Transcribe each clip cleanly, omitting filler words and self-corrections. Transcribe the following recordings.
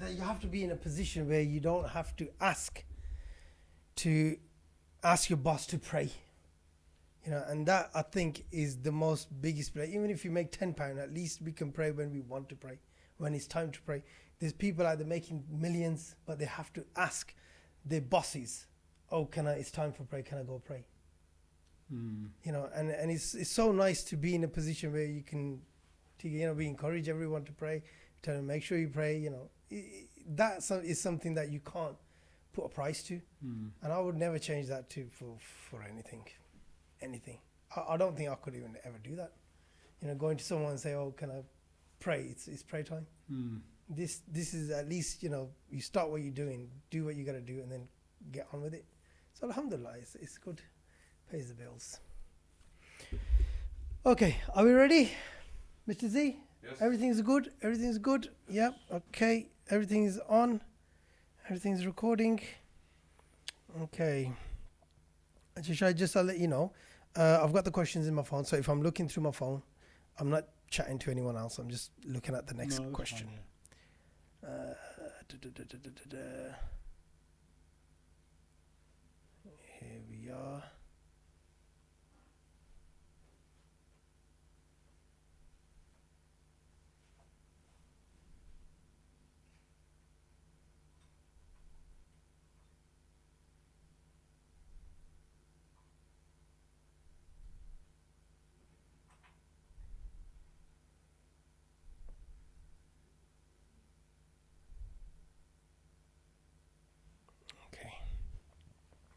that you have to be in a position where you don't have to ask your boss to pray. And that I think is the most biggest play. Even if you make £10, at least we can pray when we want to pray, when it's time to pray. There's people out there making millions, but they have to ask their bosses, "Oh, it's time for pray? Can I go pray?" And it's so nice to be in a position where you can, we encourage everyone to pray. Tell them, make sure you pray. That is something that you can't put a price to, and I would never change that for anything. I don't think I could even ever do that. Going to someone and say, "Oh, can I pray?" It's pray time. This is at least, you start what you're doing, do what you got to do, and then get on with it. So alhamdulillah, it's good. Pays the bills. Okay, are we ready, Mr. Z? Yes. Everything's good. Yep. Okay, everything is on. Everything's recording. Okay. Actually, I'll let you know. I've got the questions in my phone, so if I'm looking through my phone, I'm not chatting to anyone else. I'm just looking at the next question. Fine, Here we are.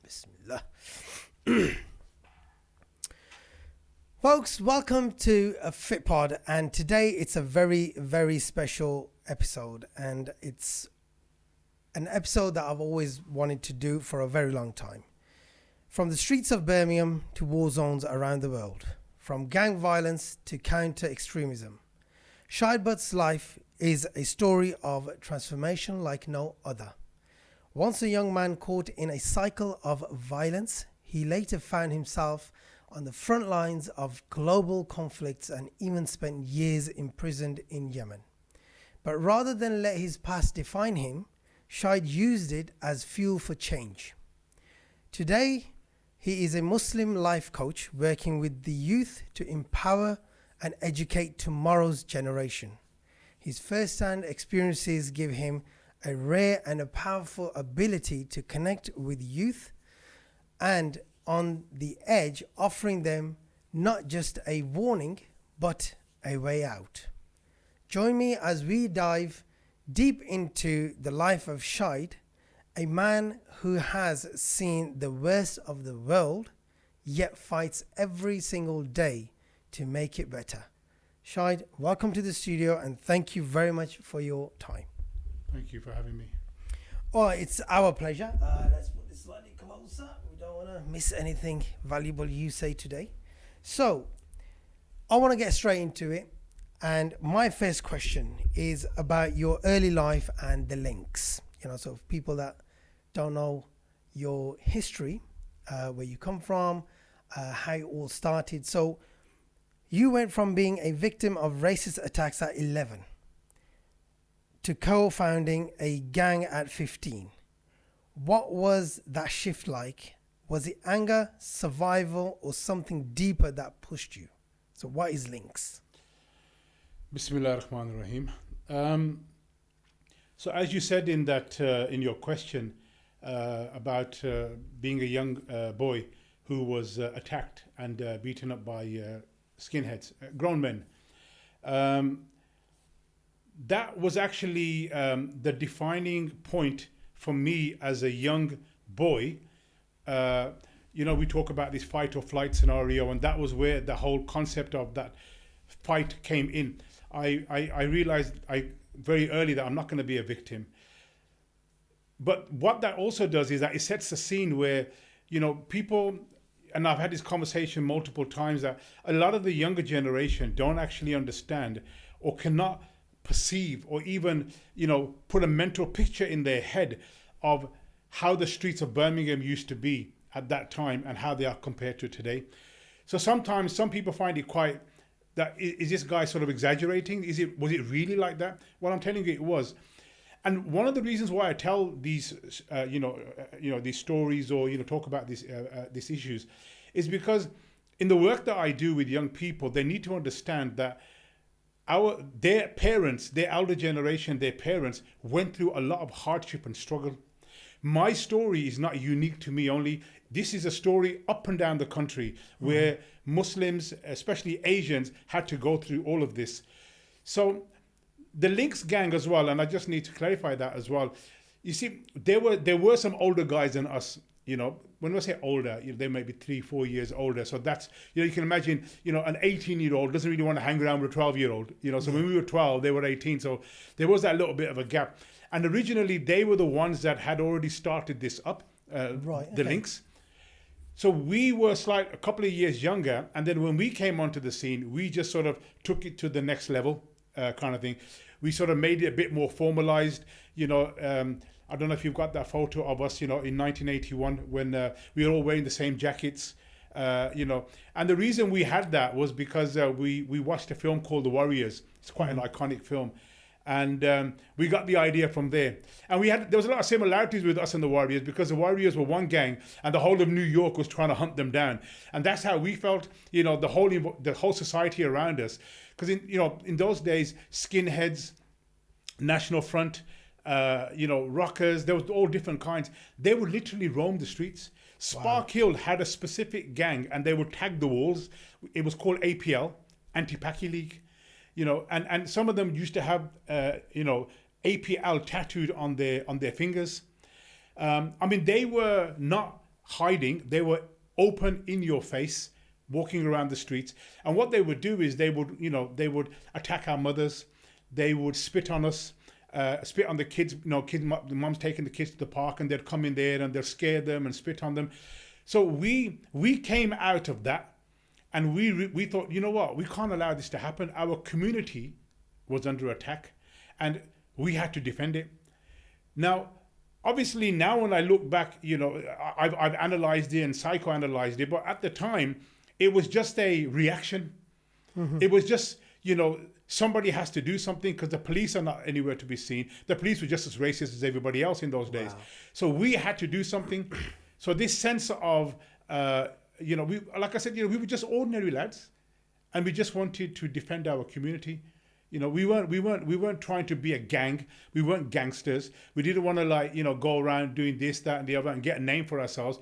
Bismillah. Folks, welcome to a Fitpod, and today it's a very, very special episode, and it's an episode that I've always wanted to do for a very long time. From the streets of Birmingham to war zones around the world, from gang violence to counter-extremism, Shahid Butt's life is a story of transformation like no other. Once a young man caught in a cycle of violence, he later found himself on the front lines of global conflicts and even spent years imprisoned in Yemen. But rather than let his past define him, Shahid used it as fuel for change. Today, he is a Muslim life coach working with the youth to empower and educate tomorrow's generation. His first-hand experiences give him a rare and a powerful ability to connect with youth and on the edge, offering them not just a warning, but a way out. Join me as we dive deep into the life of Shahid, a man who has seen the worst of the world, yet fights every single day to make it better. Shahid, welcome to the studio, and thank you very much for your time. Thank you for having me. Oh, it's our pleasure. Let's put this slightly closer. We don't want to miss anything valuable you say today. So, I want to get straight into it. And my first question is about your early life and the links. So for people that don't know your history, where you come from, how it all started. So, you went from being a victim of racist attacks at 11 to co-founding a gang at 15. What was that shift like? Was it anger, survival, or something deeper that pushed you? So what is links? Bismillah ar-Rahman ar-Rahim. So as you said in that in your question about being a young boy who was attacked and beaten up by skinheads, grown men, that was actually the defining point for me as a young boy. We talk about this fight or flight scenario, and that was where the whole concept of that fight came in. I realized very early that I'm not going to be a victim. But what that also does is that it sets a scene where, people, and I've had this conversation multiple times, that a lot of the younger generation don't actually understand or cannot perceive or even, put a mental picture in their head of how the streets of Birmingham used to be at that time and how they are compared to today. So sometimes some people find it quite, that is this guy sort of exaggerating? Was it really like that? Well, I'm telling you it was. And one of the reasons why I tell these, these stories or talk about these issues, is because in the work that I do with young people, they need to understand that their parents, their elder generation, their parents went through a lot of hardship and struggle. My story is not unique to me only. This is a story up and down the country where Muslims, especially Asians, had to go through all of this. So the Links gang as well, and I just need to clarify that as well. You see, there were some older guys than us. When I say older, they may be 3-4 years older. So that's, you can imagine, an 18-year-old doesn't really want to hang around with a 12-year-old. So when we were 12, they were 18. So there was that little bit of a gap. And originally, they were the ones that had already started this up, the Links. So we were a couple of years younger. And then when we came onto the scene, we just sort of took it to the next level kind of thing. We sort of made it a bit more formalized, I don't know if you've got that photo of us, in 1981 when we were all wearing the same jackets, And the reason we had that was because we watched a film called The Warriors. It's quite an iconic film. And we got the idea from there. And there was a lot of similarities with us and the Warriors because the Warriors were one gang and the whole of New York was trying to hunt them down. And that's how we felt, the whole society around us. Because in those days, skinheads, National Front, rockers, there was all different kinds. They would literally roam the streets. Spark Hill had a specific gang and they would tag the walls. It was called APL, Anti-Paki League. And some of them used to have, APL tattooed on their fingers. They were not hiding. They were open in your face, walking around the streets. And what they would do is they would attack our mothers. They would spit on us, spit on the kids. The mom's taking the kids to the park and they'd come in there and they'd scare them and spit on them. So we came out of that. And we thought, you know what, we can't allow this to happen. Our community was under attack and we had to defend it. Now, obviously now when I look back, I've analyzed it and psychoanalyzed it, but at the time, it was just a reaction. Mm-hmm. It was just, somebody has to do something because the police are not anywhere to be seen. The police were just as racist as everybody else in those days. So we had to do something. So this sense of, like I said, we were just ordinary lads, and we just wanted to defend our community. We weren't trying to be a gang. We weren't gangsters. We didn't want to go around doing this, that, and the other, and get a name for ourselves.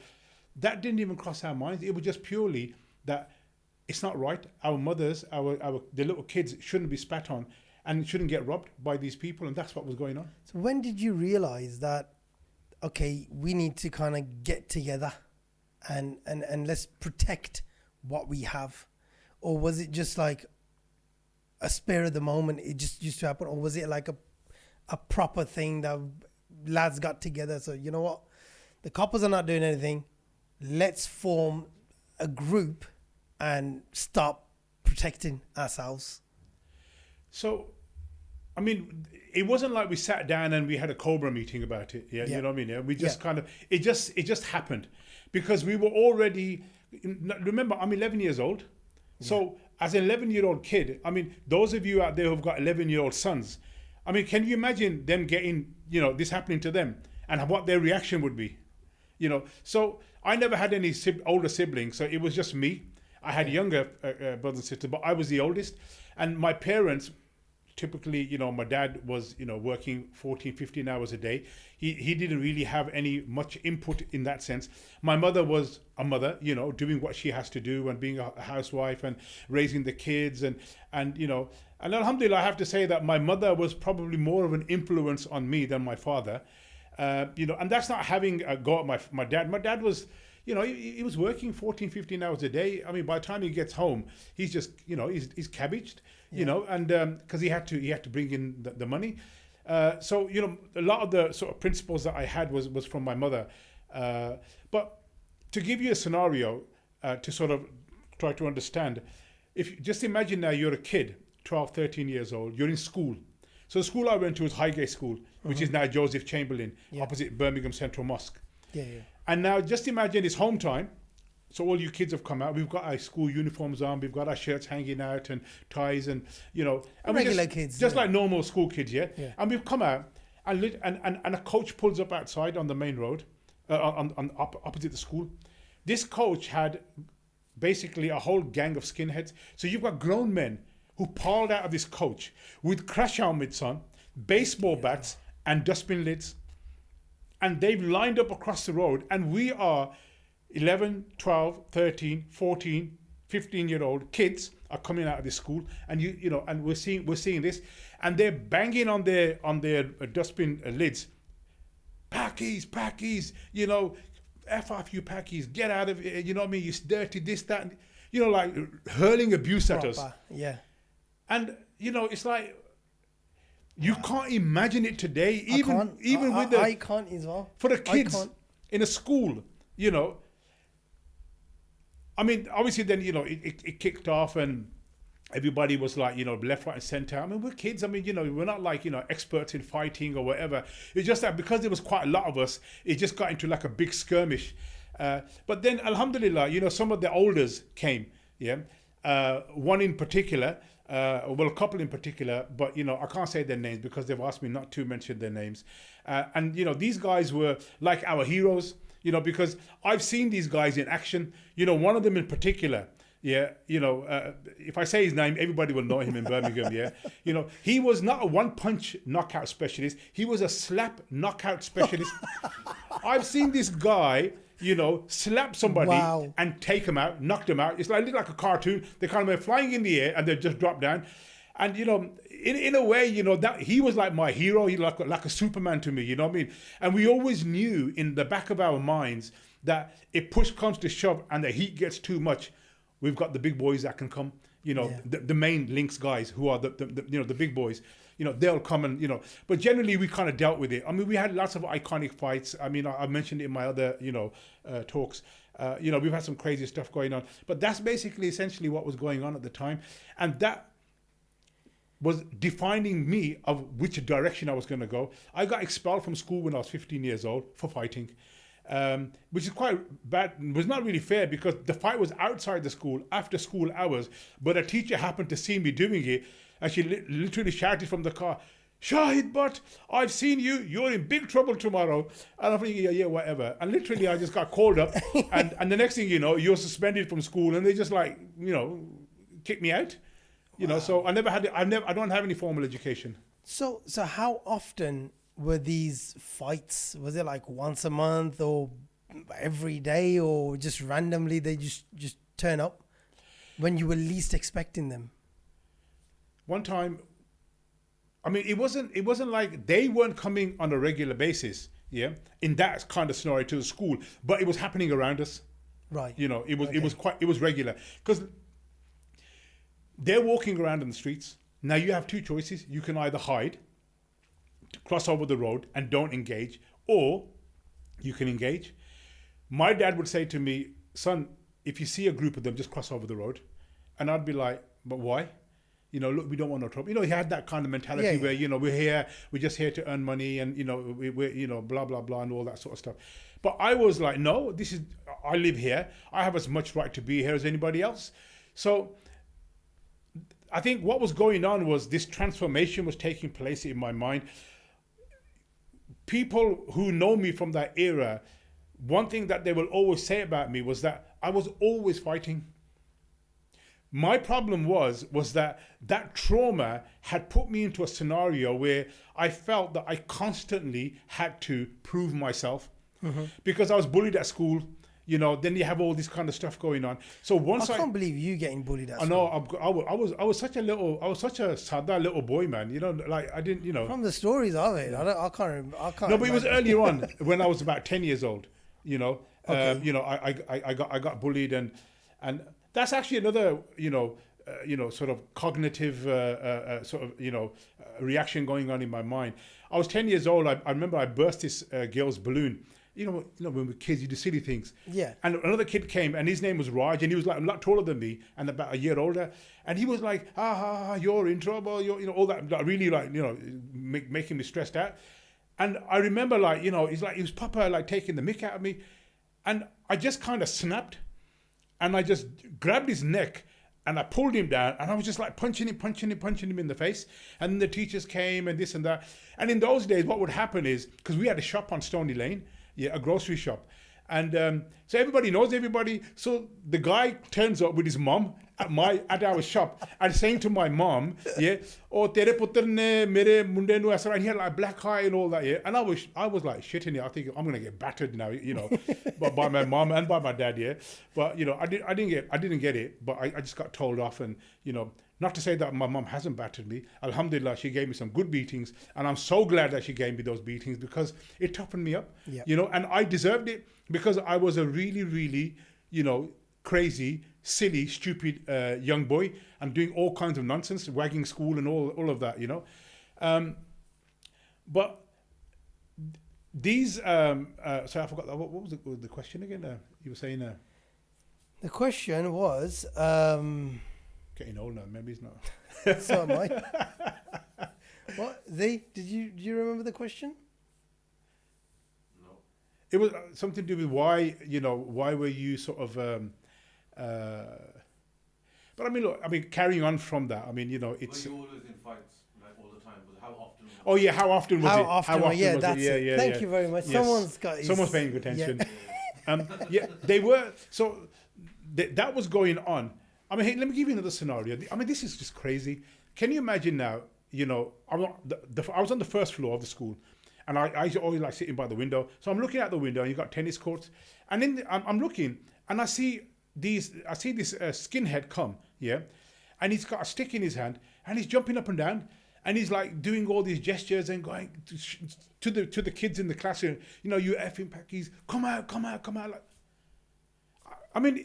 That didn't even cross our minds. It was just purely that it's not right. Our mothers, the little kids shouldn't be spat on, and shouldn't get robbed by these people, and that's what was going on. So when did you realize that? Okay, we need to kind of get together. And let's protect what we have? Or was it just like a spur of the moment, it just used to happen? Or was it like a proper thing that lads got together? So you know what? The coppers are not doing anything. Let's form a group and stop protecting ourselves. So, it wasn't like we sat down and we had a Cobra meeting about it. Yeah. You know what I mean? Yeah? We just kind of, it just happened. Because we were already, remember, I'm 11 years old. So as an 11-year-old kid, those of you out there who've got 11-year-old sons, can you imagine them getting, this happening to them and what their reaction would be? So I never had any older siblings. So it was just me. I had younger brothers and sisters, but I was the oldest. And my parents, typically, my dad was, working 14, 15 hours a day. He didn't really have much input in that sense. My mother was a mother, doing what she has to do and being a housewife and raising the kids and alhamdulillah, I have to say that my mother was probably more of an influence on me than my father. And that's not having a go at my dad. My dad was, he was working 14, 15 hours a day. By the time he gets home, he's just, he's cabbaged. And because he had to bring in the money. So a lot of the sort of principles that I had was from my mother. But to give you a scenario to sort of try to understand, if just imagine now you're a kid, 12, 13 years old, you're in school. So the school I went to was Highgate School, which is now Joseph Chamberlain, opposite Birmingham Central Mosque. And now just imagine it's home time. So all you kids have come out. We've got our school uniforms on. We've got our shirts hanging out and ties and, and regular kids. Just like normal school kids, yeah? And we've come out And a coach pulls up outside on the main road, opposite the school. This coach had basically a whole gang of skinheads. So you've got grown men who piled out of this coach with crash helmets on, baseball bats, and dustbin lids. And they've lined up across the road, and we are 11, 12, 13, 14, 15-year-old kids are coming out of this school, and and we're seeing this, and they're banging on their dustbin lids. Packies, F off you packies, get out of it, you know what I mean? You're dirty, this, that, like hurling abuse at us. Yeah. And it's like you can't imagine it today, I can't as well. For the kids in a school, I mean, obviously then, it kicked off and everybody was like, left, right and center. I mean, we're kids. I mean, we're not like, experts in fighting or whatever. It's just that because there was quite a lot of us, it just got into like a big skirmish. But then, alhamdulillah, some of the elders came. Yeah. One in particular, a couple in particular, but, I can't say their names because they've asked me not to mention their names. And these guys were like our heroes. Because I've seen these guys in action. One of them in particular, if I say his name, everybody will know him in Birmingham, yeah. He was not a one-punch knockout specialist. He was a slap knockout specialist. I've seen this guy, slap somebody and take him out, knock them out. It's like a cartoon. They kind of went flying in the air and they just drop down. And, in a way, that he was like my hero. He like a Superman to me, you know what I mean? And we always knew in the back of our minds that if push comes to shove and the heat gets too much, we've got the big boys that can come, the main links guys who are the big boys, they'll come and, but generally we kind of dealt with it. I mean, we had lots of iconic fights. I mean, I mentioned it in my other, talks. We've had some crazy stuff going on, but that's basically essentially what was going on at the time. And that was defining me of which direction I was going to go. I got expelled from school when I was 15 years old for fighting, which is quite bad. It was not really fair because the fight was outside the school after school hours, but a teacher happened to see me doing it and she literally shouted from the car, "Shahid, but I've seen you, you're in big trouble tomorrow." And I'm thinking, yeah, whatever. And literally I just got called up and the next thing you know, you're suspended from school and they just kicked me out. So I don't have any formal education. So how often were these fights? Was it like once a month or every day or just randomly they just turn up when you were least expecting them? One time, I mean, it wasn't like they weren't coming on a regular basis, in that kind of scenario to the school, but it was happening around us. Right. It was regular because they're walking around in the streets. Now you have two choices. You can either hide, cross over the road and don't engage, or you can engage. My dad would say to me, "Son, if you see a group of them, just cross over the road." And I'd be like, "But why? Look, we don't want no trouble." He had that kind of mentality where, we're just here to earn money and, we're blah, blah, blah and all that sort of stuff. But I was like, no, I live here. I have as much right to be here as anybody else. So I think what was going on was this transformation was taking place in my mind. People who know me from that era, one thing that they will always say about me was that I was always fighting. My problem was that trauma had put me into a scenario where I felt that I constantly had to prove myself because I was bullied at school. Then you have all this kind of stuff going on. So once I can't believe you getting bullied at school. I was such a sada little boy, man. Like I didn't, From the stories of it, I can't. No, but it was earlier on when I was about 10 years old. Okay. I got bullied and that's actually another sort of cognitive reaction going on in my mind. I was 10 years old. I remember I burst this girl's balloon. When we're kids, you do silly things. Yeah. And another kid came, and his name was Raj, and he was like a lot taller than me, and about a year older. And he was like, you're in trouble, all that, really making me stressed out. And I remember he's like, he was proper taking the mick out of me. And I just kind of snapped, and I just grabbed his neck, And I pulled him down, and I was just like punching him in the face. And then the teachers came and this and that. And in those days, what would happen is, because we had a shop on Stony Lane, a grocery shop. And so everybody knows everybody. So the guy turns up with his mom at our shop and saying to my mom, oh, tere putter ne mere munde nu aisa, and he had like black eye and all that, And I was like shitting it. I think I'm gonna get battered now, by my mom and by my dad, But I didn't get it, but I just got told off, and not to say that my mom hasn't battered me. Alhamdulillah, she gave me some good beatings, and I'm so glad that she gave me those beatings because it toughened me up, and I deserved it because I was a really, really, crazy, silly, stupid young boy and doing all kinds of nonsense, wagging school and all of that, But these, sorry, I forgot, what was the question again? You were saying... The question was... Getting old now, memory's not. So am I. What? Do you remember the question? No. It was something to do with why were you sort of... but I mean, carrying on from that, it's... Were you always in fights, like all the time? How often? Oh yeah, how often was it? How often was it? Yeah, Thank you very much. Yes. Someone's paying attention. They were... So that was going on. I mean, hey, let me give you another scenario. I mean, this is just crazy. Can you imagine now, I was on the first floor of the school, and I always like sitting by the window. So I'm looking out the window, and you've got tennis courts. And I'm looking, and I see this skinhead come, and he's got a stick in his hand, and he's jumping up and down, and he's like doing all these gestures and going to the kids in the classroom, you effing packies, come out. Like, I mean,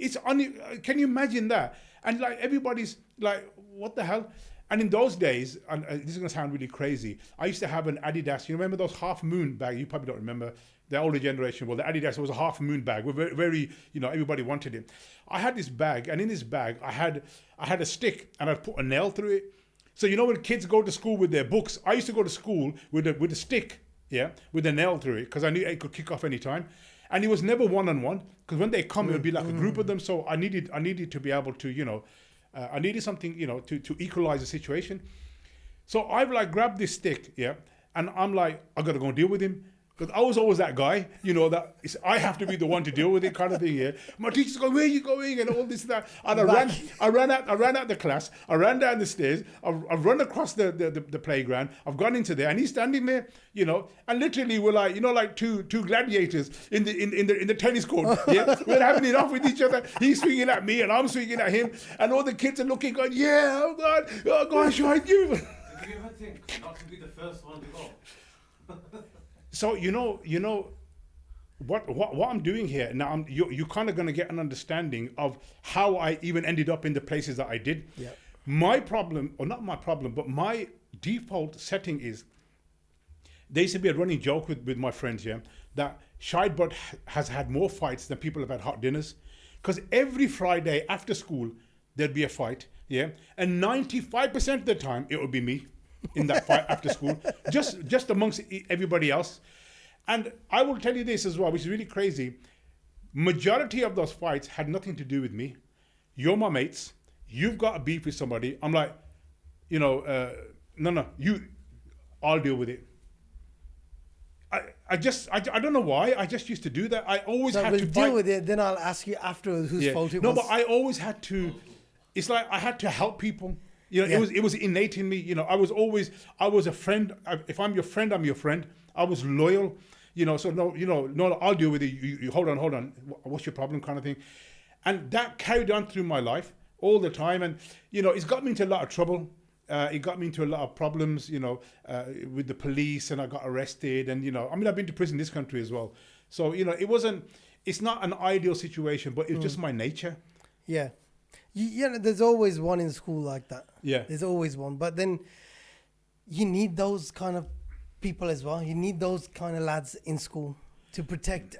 can you imagine that? And like everybody's like, what the hell? And in those days, and this is going to sound really crazy, I used to have an Adidas. You remember those half moon bag? You probably don't remember. The older generation, well, the Adidas was a half moon bag. We're very, very, everybody wanted it. I had this bag, and in this bag, I had a stick, and I'd put a nail through it. So when kids go to school with their books, I used to go to school with a stick, with a nail through it, because I knew it could kick off any time. And it was never one-on-one, because when they come, it would be like a group of them. So I needed to be able to, I needed something, to equalize the situation. So I've like grabbed this stick, and I'm like, I got to go and deal with him. Because I was always that guy, that I have to be the one to deal with it kind of thing, My teacher's going, where are you going? And all this and that. And I ran out the class. I ran down the stairs. I've run across the playground. I've gone into there, and he's standing there, and literally we're like, like two gladiators in the tennis court. We're having it off with each other. He's swinging at me, and I'm swinging at him, and all the kids are looking, going, oh God, Shahid, you. Did you ever think not to be the first one to go? So what I'm doing here now, you're kind of going to get an understanding of how I even ended up in the places that I did. Yeah. My problem, or not my problem, but my default setting is, there used to be a running joke with my friends, that Shahid Butt has had more fights than people have had hot dinners, because every Friday after school there'd be a fight, and 95% of the time it would be me in that fight after school, just amongst everybody else. And I will tell you this as well, which is really crazy. Majority of those fights had nothing to do with me. You're my mates. You've got a beef with somebody. I'm like, no, I'll deal with it. I don't know why. I just used to do that. I always had to deal with it. Then I'll ask you afterwards whose fault it was. No, but I always had to. It's like I had to help people. It was innate in me. I was a friend. If I'm your friend, I'm your friend. I was loyal. So no, I'll deal with it. You hold on. What's your problem, kind of thing. And that carried on through my life all the time. And it's got me into a lot of trouble. It got me into a lot of problems, with the police, and I got arrested. And I've been to prison in this country as well. So it's not an ideal situation, but it's just my nature. Yeah. There's always one in school like that. Yeah. There's always one. But then you need those kind of people as well. You need those kind of lads in school to protect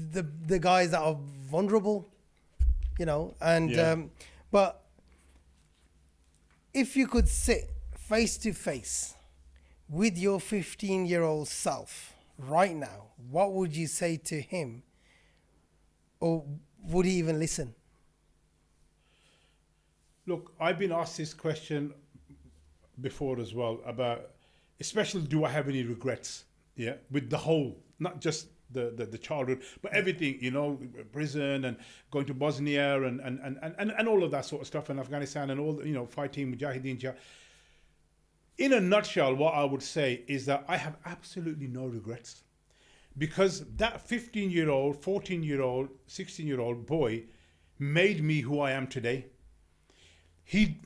the guys that are vulnerable, and but if you could sit face to face with your 15-year-old self right now, what would you say to him? Or would he even listen? Look, I've been asked this question before as well about, especially, do I have any regrets? Yeah, with the whole, not just the childhood, but everything, prison and going to Bosnia and all of that sort of stuff, in Afghanistan and all, fighting Mujahideen. In a nutshell, what I would say is that I have absolutely no regrets, because that 15-year-old, 14-year-old, 16-year-old boy made me who I am today.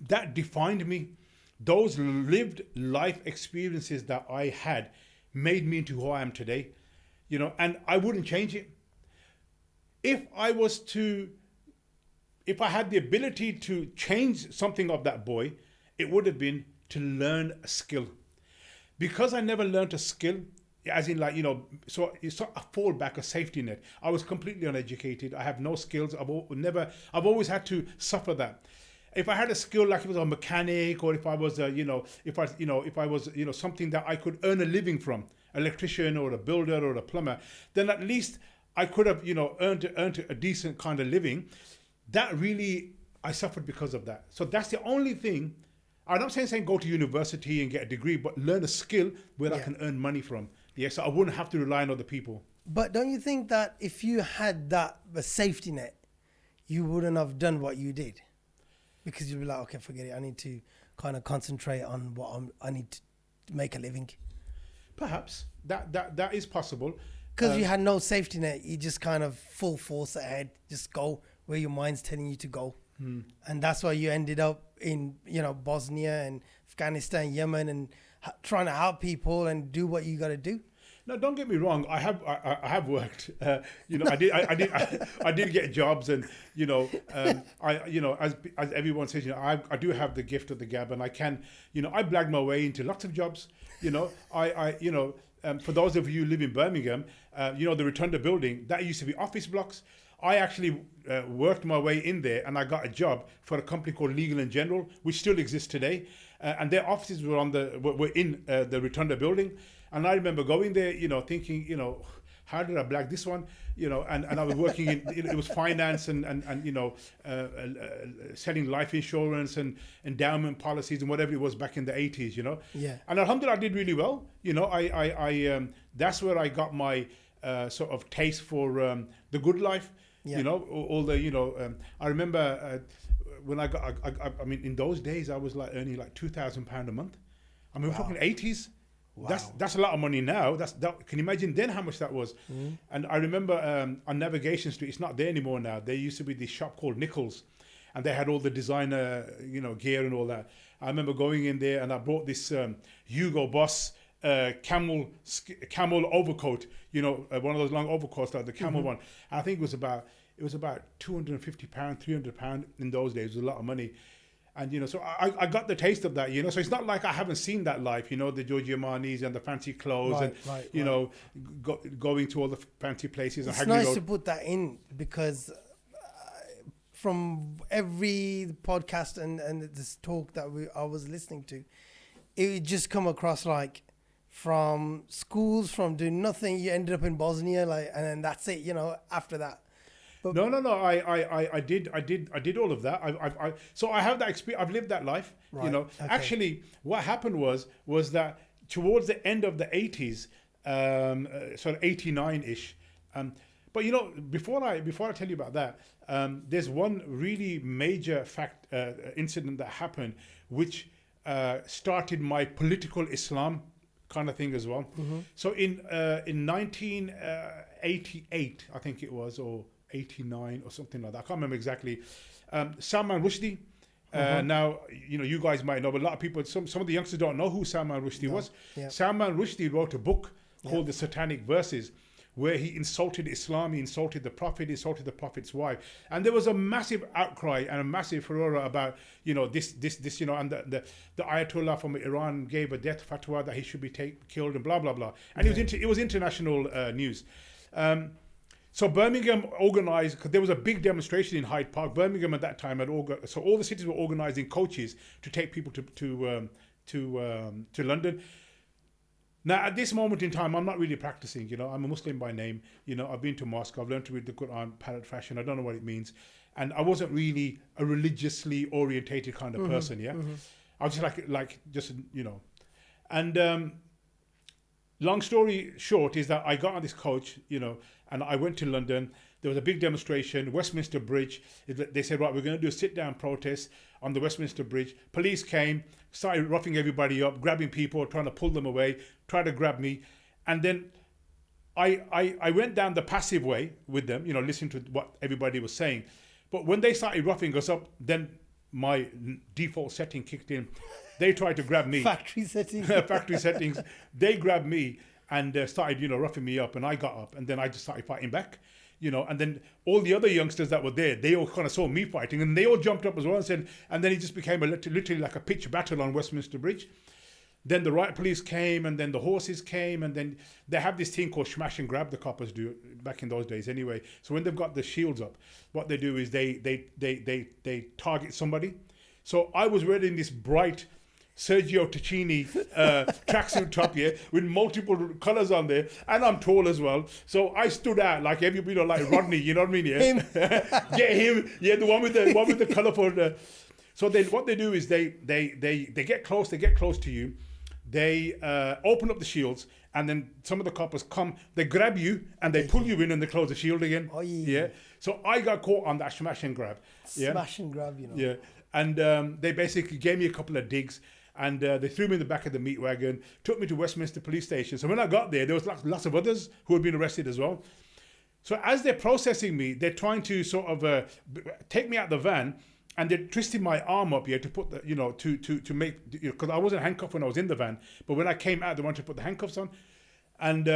That defined me. Those lived life experiences that I had made me into who I am today, and I wouldn't change it. If I had the ability to change something of that boy, it would have been to learn a skill. Because I never learned a skill, as in so it's not a fallback, a safety net. I was completely uneducated. I have no skills. I've always had to suffer that. If I had a skill, like if I was a mechanic, or if I was if I was something that I could earn a living from, electrician or a builder or a plumber, then at least I could have earned a decent kind of living. That really, I suffered because of that. So that's the only thing. I'm not saying go to university and get a degree, but learn a skill where I can earn money from. Yeah, so I wouldn't have to rely on other people. But don't you think that if you had a safety net, you wouldn't have done what you did? Because you'd be like, okay, forget it. I need to kind of concentrate on what I need to make a living. Perhaps that is possible. Because you had no safety net, you just kind of full force ahead, just go where your mind's telling you to go. And that's why you ended up in Bosnia and Afghanistan, Yemen, and trying to help people and do what you got to do. No, don't get me wrong. I have worked. I did get jobs, and as everyone says, I do have the gift of the gab, and I can, I blagged my way into lots of jobs. For those of you who live in Birmingham, the Rotunda building, that used to be office blocks. I actually worked my way in there, and I got a job for a company called Legal and General, which still exists today. And their offices were in the Rotunda building. And I remember going there, thinking, how did I blag this one? And I was working in, it was finance and selling life insurance and endowment policies and whatever it was back in the 80s, Yeah. And alhamdulillah, I did really well. I that's where I got my sort of taste for the good life. Yeah. All the, I remember when I mean, in those days, I was earning £2,000 a month. I mean, we're talking 80s. Wow. That's a lot of money now. Can you imagine then how much that was? And I remember on Navigation Street, it's not there anymore now. There used to be this shop called Nichols, and they had all the designer, gear and all that. I remember going in there, and I bought this Hugo Boss camel overcoat, one of those long overcoats, like the camel one. And I think it was about £250, £300 in those days. It was a lot of money. And, so I got the taste of that, so it's not like I haven't seen that life, the Giorgio Armani's and the fancy clothes going to all the fancy places. It's nice to put that in, because from every podcast and this talk that I was listening to, it would just come across like from schools, from doing nothing, you ended up in Bosnia, and then that's it, after that. No. I did all of that. So I have that experience. I've lived that life. Right. Okay. Actually, what happened was that towards the end of the 80s, sort of 89-ish. But before I tell you about that, there's one really major incident that happened, which started my political Islam kind of thing as well. So in 1988, I think it was, or 89 or something like that. I can't remember exactly. Salman Rushdie. Now, you guys might know, but a lot of people, some of the youngsters don't know who Salman Rushdie was. Yeah. Salman Rushdie wrote a book called The Satanic Verses, where he insulted Islam, he insulted the Prophet, he insulted the Prophet's wife. And there was a massive outcry and a massive furore about, this, and the Ayatollah from Iran gave a death fatwa that he should be killed and blah, blah, blah. And it was international news. So Birmingham organised, because there was a big demonstration in Hyde Park. Birmingham at that time so all the cities were organising coaches to take people to London. Now, at this moment in time, I'm not really practicing. I'm a Muslim by name. I've been to mosque. I've learned to read the Quran parrot fashion. I don't know what it means. and I wasn't really a religiously orientated kind of person. Yeah, I was just just and long story short is that I got on this coach, and I went to London. There was a big demonstration, Westminster Bridge. They said, right, we're going to do a sit-down protest on the Westminster Bridge. Police came, started roughing everybody up, grabbing people, trying to pull them away, tried to grab me. And then I went down the passive way with them, listening to what everybody was saying. But when they started roughing us up, then my default setting kicked in. They tried to grab me. Factory settings. Factory settings. They grabbed me and started, roughing me up. And I got up and then I just started fighting back. And then all the other youngsters that were there, they all kind of saw me fighting and they all jumped up as well and said, and then it just became literally like a pitch battle on Westminster Bridge. Then the riot police came and then the horses came and then they have this thing called smash and grab, the coppers do back in those days anyway. So when they've got the shields up, what they do is they target somebody. So I was wearing this bright Sergio Tacchini tracksuit top here with multiple colors on there, and I'm tall as well, so I stood out like everybody, like Rodney, you know what I mean? Yeah, him. Get him, yeah, the one with the colorful. So then what they do is they get close to you, they open up the shields, and then some of the coppers come, they grab you and they pull you in and they close the shield again. Oh yeah. So I got caught on that smash and grab. Smash and grab, Yeah, and they basically gave me a couple of digs. And they threw me in the back of the meat wagon, took me to Westminster Police Station. So when I got there, there was lots of others who had been arrested as well. So as they're processing me, they're trying to sort of take me out the van, and they're twisting my arm up here to put the, to make, because I wasn't handcuffed when I was in the van, but when I came out, they wanted to put the handcuffs on, and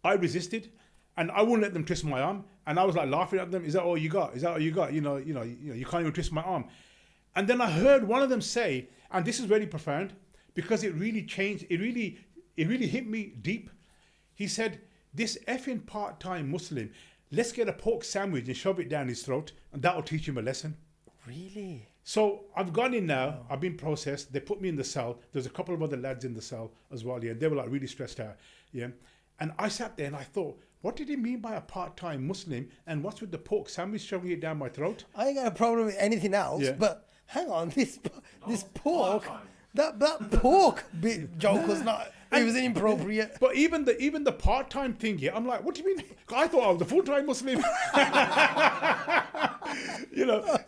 I resisted, and I wouldn't let them twist my arm, and I was like laughing at them. Is that all you got? Is that all you got? You can't even twist my arm. And then I heard one of them say, and this is very profound because it really changed, it really hit me deep. He said, this effing part-time Muslim, let's get a pork sandwich and shove it down his throat and that'll teach him a lesson. Really? So I've gone in now, I've been processed, they put me in the cell. There's a couple of other lads in the cell as well, yeah. They were like really stressed out, yeah. And I sat there and I thought, what did he mean by a part-time Muslim? And what's with the pork sandwich shoving it down my throat? I ain't got a problem with anything else, but hang on, this pork, that pork bit joke was not. It was inappropriate. But even the part-time thing here, I'm like, what do you mean? I thought I was a full-time Muslim.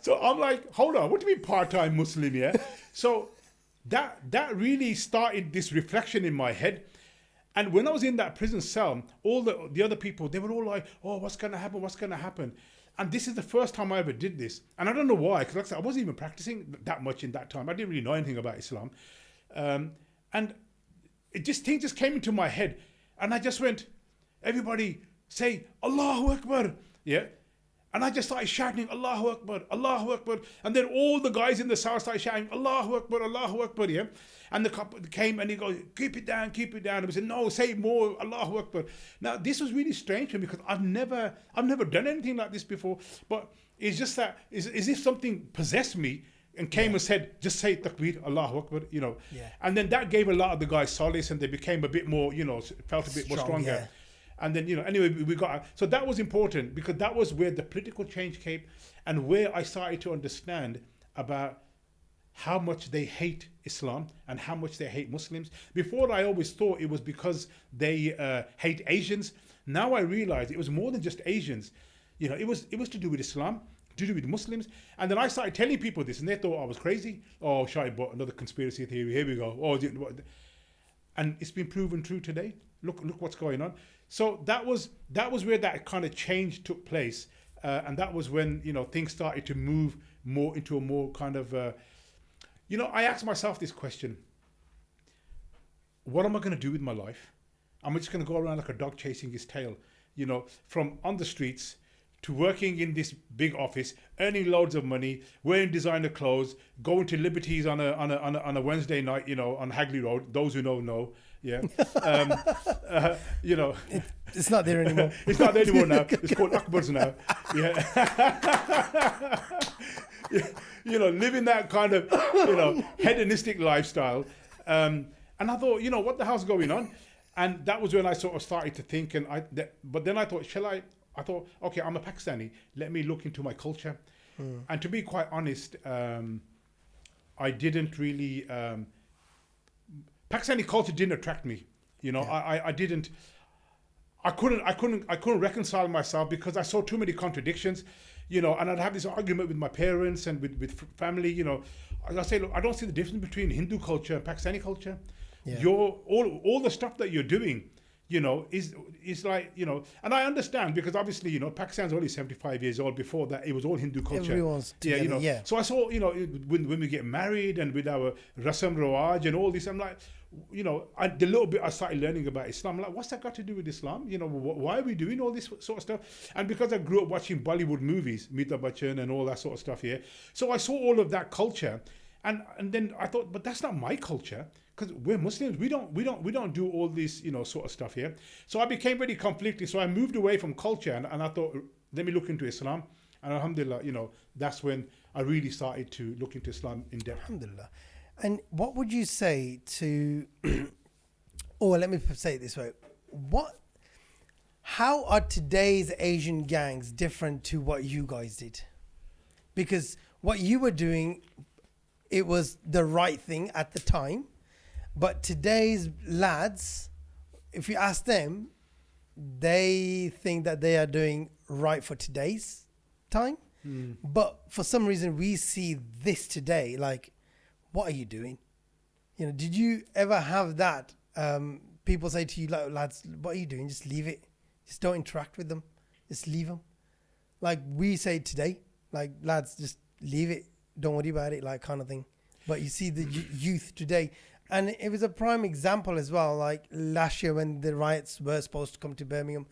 So I'm like, hold on, what do you mean part-time Muslim? Yeah. So that really started this reflection in my head. And when I was in that prison cell, all the other people, they were all like, oh, what's going to happen? What's going to happen? And this is the first time I ever did this. And I don't know why, because like I said, I wasn't even practicing that much in that time. I didn't really know anything about Islam. And things just came into my head. And I just went, everybody say, Allahu Akbar. Yeah. And I just started shouting, Allahu Akbar, Allahu Akbar. And then all the guys in the cell started shouting, Allahu Akbar, Allahu Akbar. Yeah. And the cop came and he goes, keep it down. And we said, no, say more, Allahu Akbar. Now, this was really strange for me because I've never done anything like this before. But it's just that, it's as if something possessed me and came and said, just say Takbir, Allahu Akbar, Yeah. And then that gave a lot of the guys solace and they became a bit more, felt a bit more stronger. Yeah. And then, anyway, we got, so that was important because that was where the political change came and where I started to understand about how much they hate Islam and how much they hate Muslims. Before, I always thought it was because they hate Asians. Now I realize it was more than just Asians. It was to do with Islam, to do with Muslims. And then I started telling people this and they thought I was crazy. Oh, Shahid, but another conspiracy theory, here we go. And it's been proven true today. Look what's going on. So that was where that kind of change took place. And that was when, things started to move more into a more kind of, I asked myself this question. What am I going to do with my life? I'm just going to go around like a dog chasing his tail, from on the streets to working in this big office, earning loads of money, wearing designer clothes, going to Liberties on a Wednesday night, on Hagley Road. Those who know, yeah. It's not there anymore. It's not there anymore now. It's called Akbar's now. Yeah. Living that kind of, hedonistic lifestyle. And I thought, what the hell's going on? And that was when I sort of started to think, but then I thought, I thought, okay, I'm a Pakistani. Let me look into my culture. And to be quite honest, I didn't really Pakistani culture didn't attract me. You know, I didn't. I couldn't reconcile myself because I saw too many contradictions. You know, and I'd have this argument with my parents and with family. You know, I say, look, I don't see the difference between Hindu culture and Pakistani culture. Yeah. All the stuff that you're doing, you know, is like, you know, and I understand because obviously, you know, Pakistan's only 75 years old. Before that, it was all Hindu culture. Everyone's together, you know. yeah. So I saw, you know, when we get married and with our Rasam Rawaj and all this, I'm like, you know, the little bit I started learning about Islam, I'm like, what's that got to do with Islam? You know, why are we doing all this sort of stuff? And because I grew up watching Bollywood movies, Amitabh Bachchan and all that sort of stuff here, so I saw all of that culture, and then I thought, but that's not my culture. Because we're Muslims, we don't do all this, you know, sort of stuff here. So I became very conflicted. So I moved away from culture, and I thought, let me look into Islam. And alhamdulillah, you know, that's when I really started to look into Islam in depth. Alhamdulillah. And what would you say to, or let me say it this way, how are today's Asian gangs different to what you guys did? Because what you were doing, it was the right thing at the time. But today's lads, if you ask them, they think that they are doing right for today's time. But for some reason, we see this today, like, what are you doing? You know, did you ever have that? People say to you, like, lads, what are you doing? Just leave it. Just don't interact with them. Just leave them. Like we say today, like, lads, just leave it. Don't worry about it, like, kind of thing. But you see the youth today. And it was a prime example as well, like last year when the riots were supposed to come to Birmingham.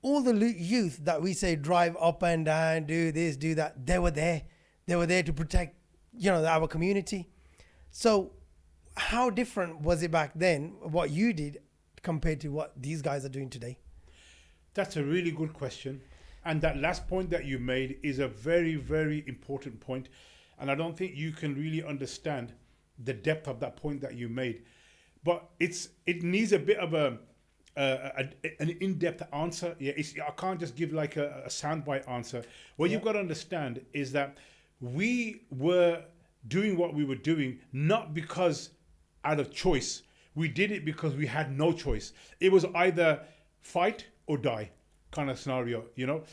All the youth that we say drive up and down, do this, do that, they were there. They were there to protect, you know, our community. So how different was it back then, what you did, compared to what these guys are doing today? That's a really good question. And that last point that you made is a very, very important point. And I don't think you can really understand the depth of that point that you made. But it needs a bit of an in-depth answer. Yeah, I can't just give like a soundbite answer. What you've got to understand is that we were doing what we were doing not because out of choice. We did it because we had no choice. It was either fight or die kind of scenario, you know?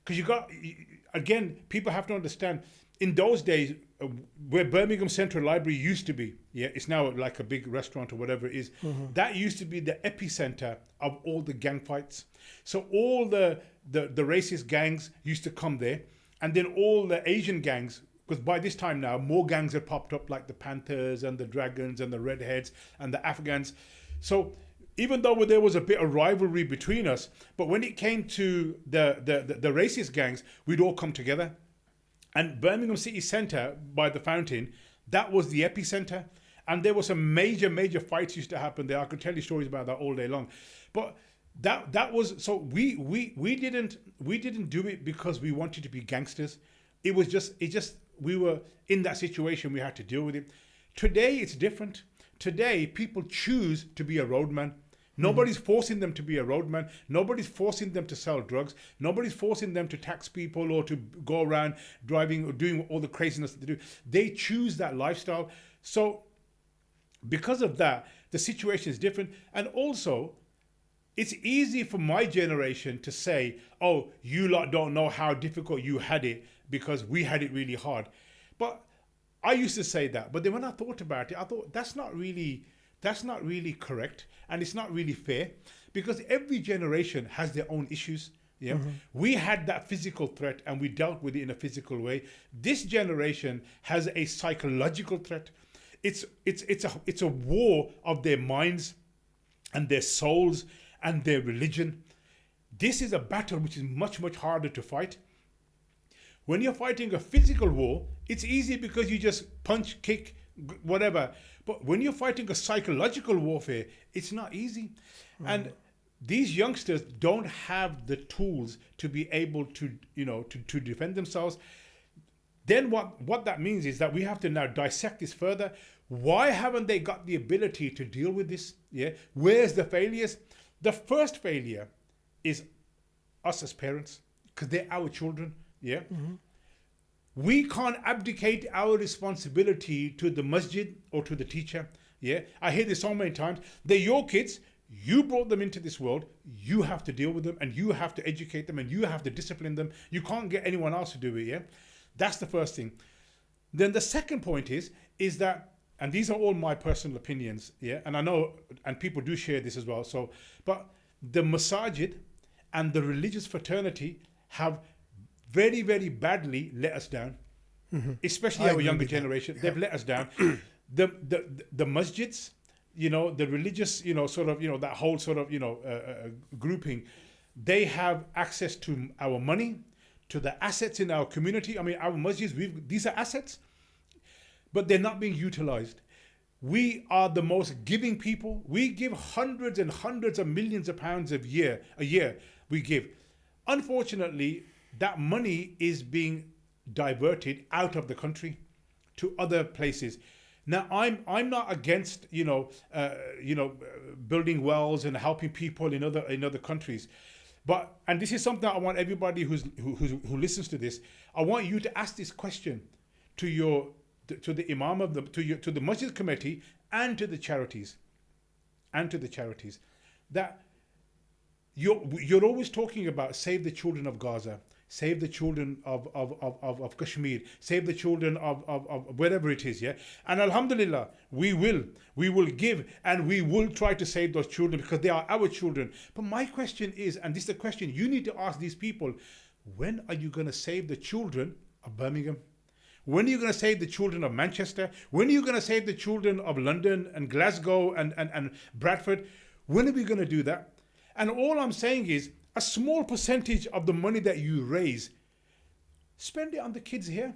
Because again, people have to understand, in those days, where Birmingham Central Library used to be, yeah, it's now like a big restaurant or whatever it is, that used to be the epicenter of all the gang fights. So all the racist gangs used to come there, and then all the Asian gangs, because by this time now, more gangs had popped up, like the Panthers and the Dragons and the Redheads and the Afghans. So even though there was a bit of rivalry between us, but when it came to the racist gangs, we'd all come together. And Birmingham City Centre by the fountain, that was the epicenter. And there were some major fights used to happen there. I could tell you stories about that all day long. But that was, so we didn't do it because we wanted to be gangsters. It just we were in that situation, we had to deal with it. Today it's different. Today people choose to be a roadman. Nobody's forcing them to be a roadman. Nobody's forcing them to sell drugs. Nobody's forcing them to tax people or to go around driving or doing all the craziness that they do. They choose that lifestyle. So because of that, the situation is different. And also, it's easy for my generation to say, oh, you lot don't know how difficult you had it because we had it really hard. But I used to say that. But then when I thought about it, I thought that's not really correct, and it's not really fair, because every generation has their own issues. Yeah, we had that physical threat and we dealt with it in a physical way. This generation has a psychological threat. It's a war of their minds and their souls and their religion. This is a battle which is much harder to fight. When you're fighting a physical war, it's easy because you just punch, kick, whatever. But when you're fighting a psychological warfare, it's not easy. And these youngsters don't have the tools to be able to, you know, to defend themselves. Then what that means is that we have to now dissect this further. Why haven't they got the ability to deal with this? Yeah. Where's the failures? The first failure is us as parents, because they're our children, yeah? We can't abdicate our responsibility to the masjid or to the teacher, yeah? I hear this so many times. They're your kids. You brought them into this world. You have to deal with them, and you have to educate them, and you have to discipline them. You can't get anyone else to do it, yeah? That's the first thing. Then the second point is that, and these are all my personal opinions, yeah? And I know, and people do share this as well. So, but the masajid and the religious fraternity have very, very badly let us down, especially our younger generation. They've let us down. The masjids, you know, the religious, you know, sort of, you know, that whole sort of, you know, grouping, they have access to our money, to the assets in our community. I mean, our masjids, these are assets, but they're not being utilized. We are the most giving people. We give hundreds and hundreds of millions of pounds a year we give. Unfortunately, that money is being diverted out of the country to other places. Now, I'm not against building wells and helping people in other countries, but, and this is something I want everybody who listens to this. I want you to ask this question to the imam of to the masjid committee and to the charities, that you're always talking about save the children of Gaza, save the children of Kashmir, save the children of wherever it is, yeah? And alhamdulillah, we will give, and we will try to save those children because they are our children. But my question is, and this is the question you need to ask these people, when are you going to save the children of Birmingham? When are you going to save the children of Manchester? When are you going to save the children of London and Glasgow and Bradford? When are we going to do that? And all I'm saying is, a small percentage of the money that you raise, spend it on the kids here.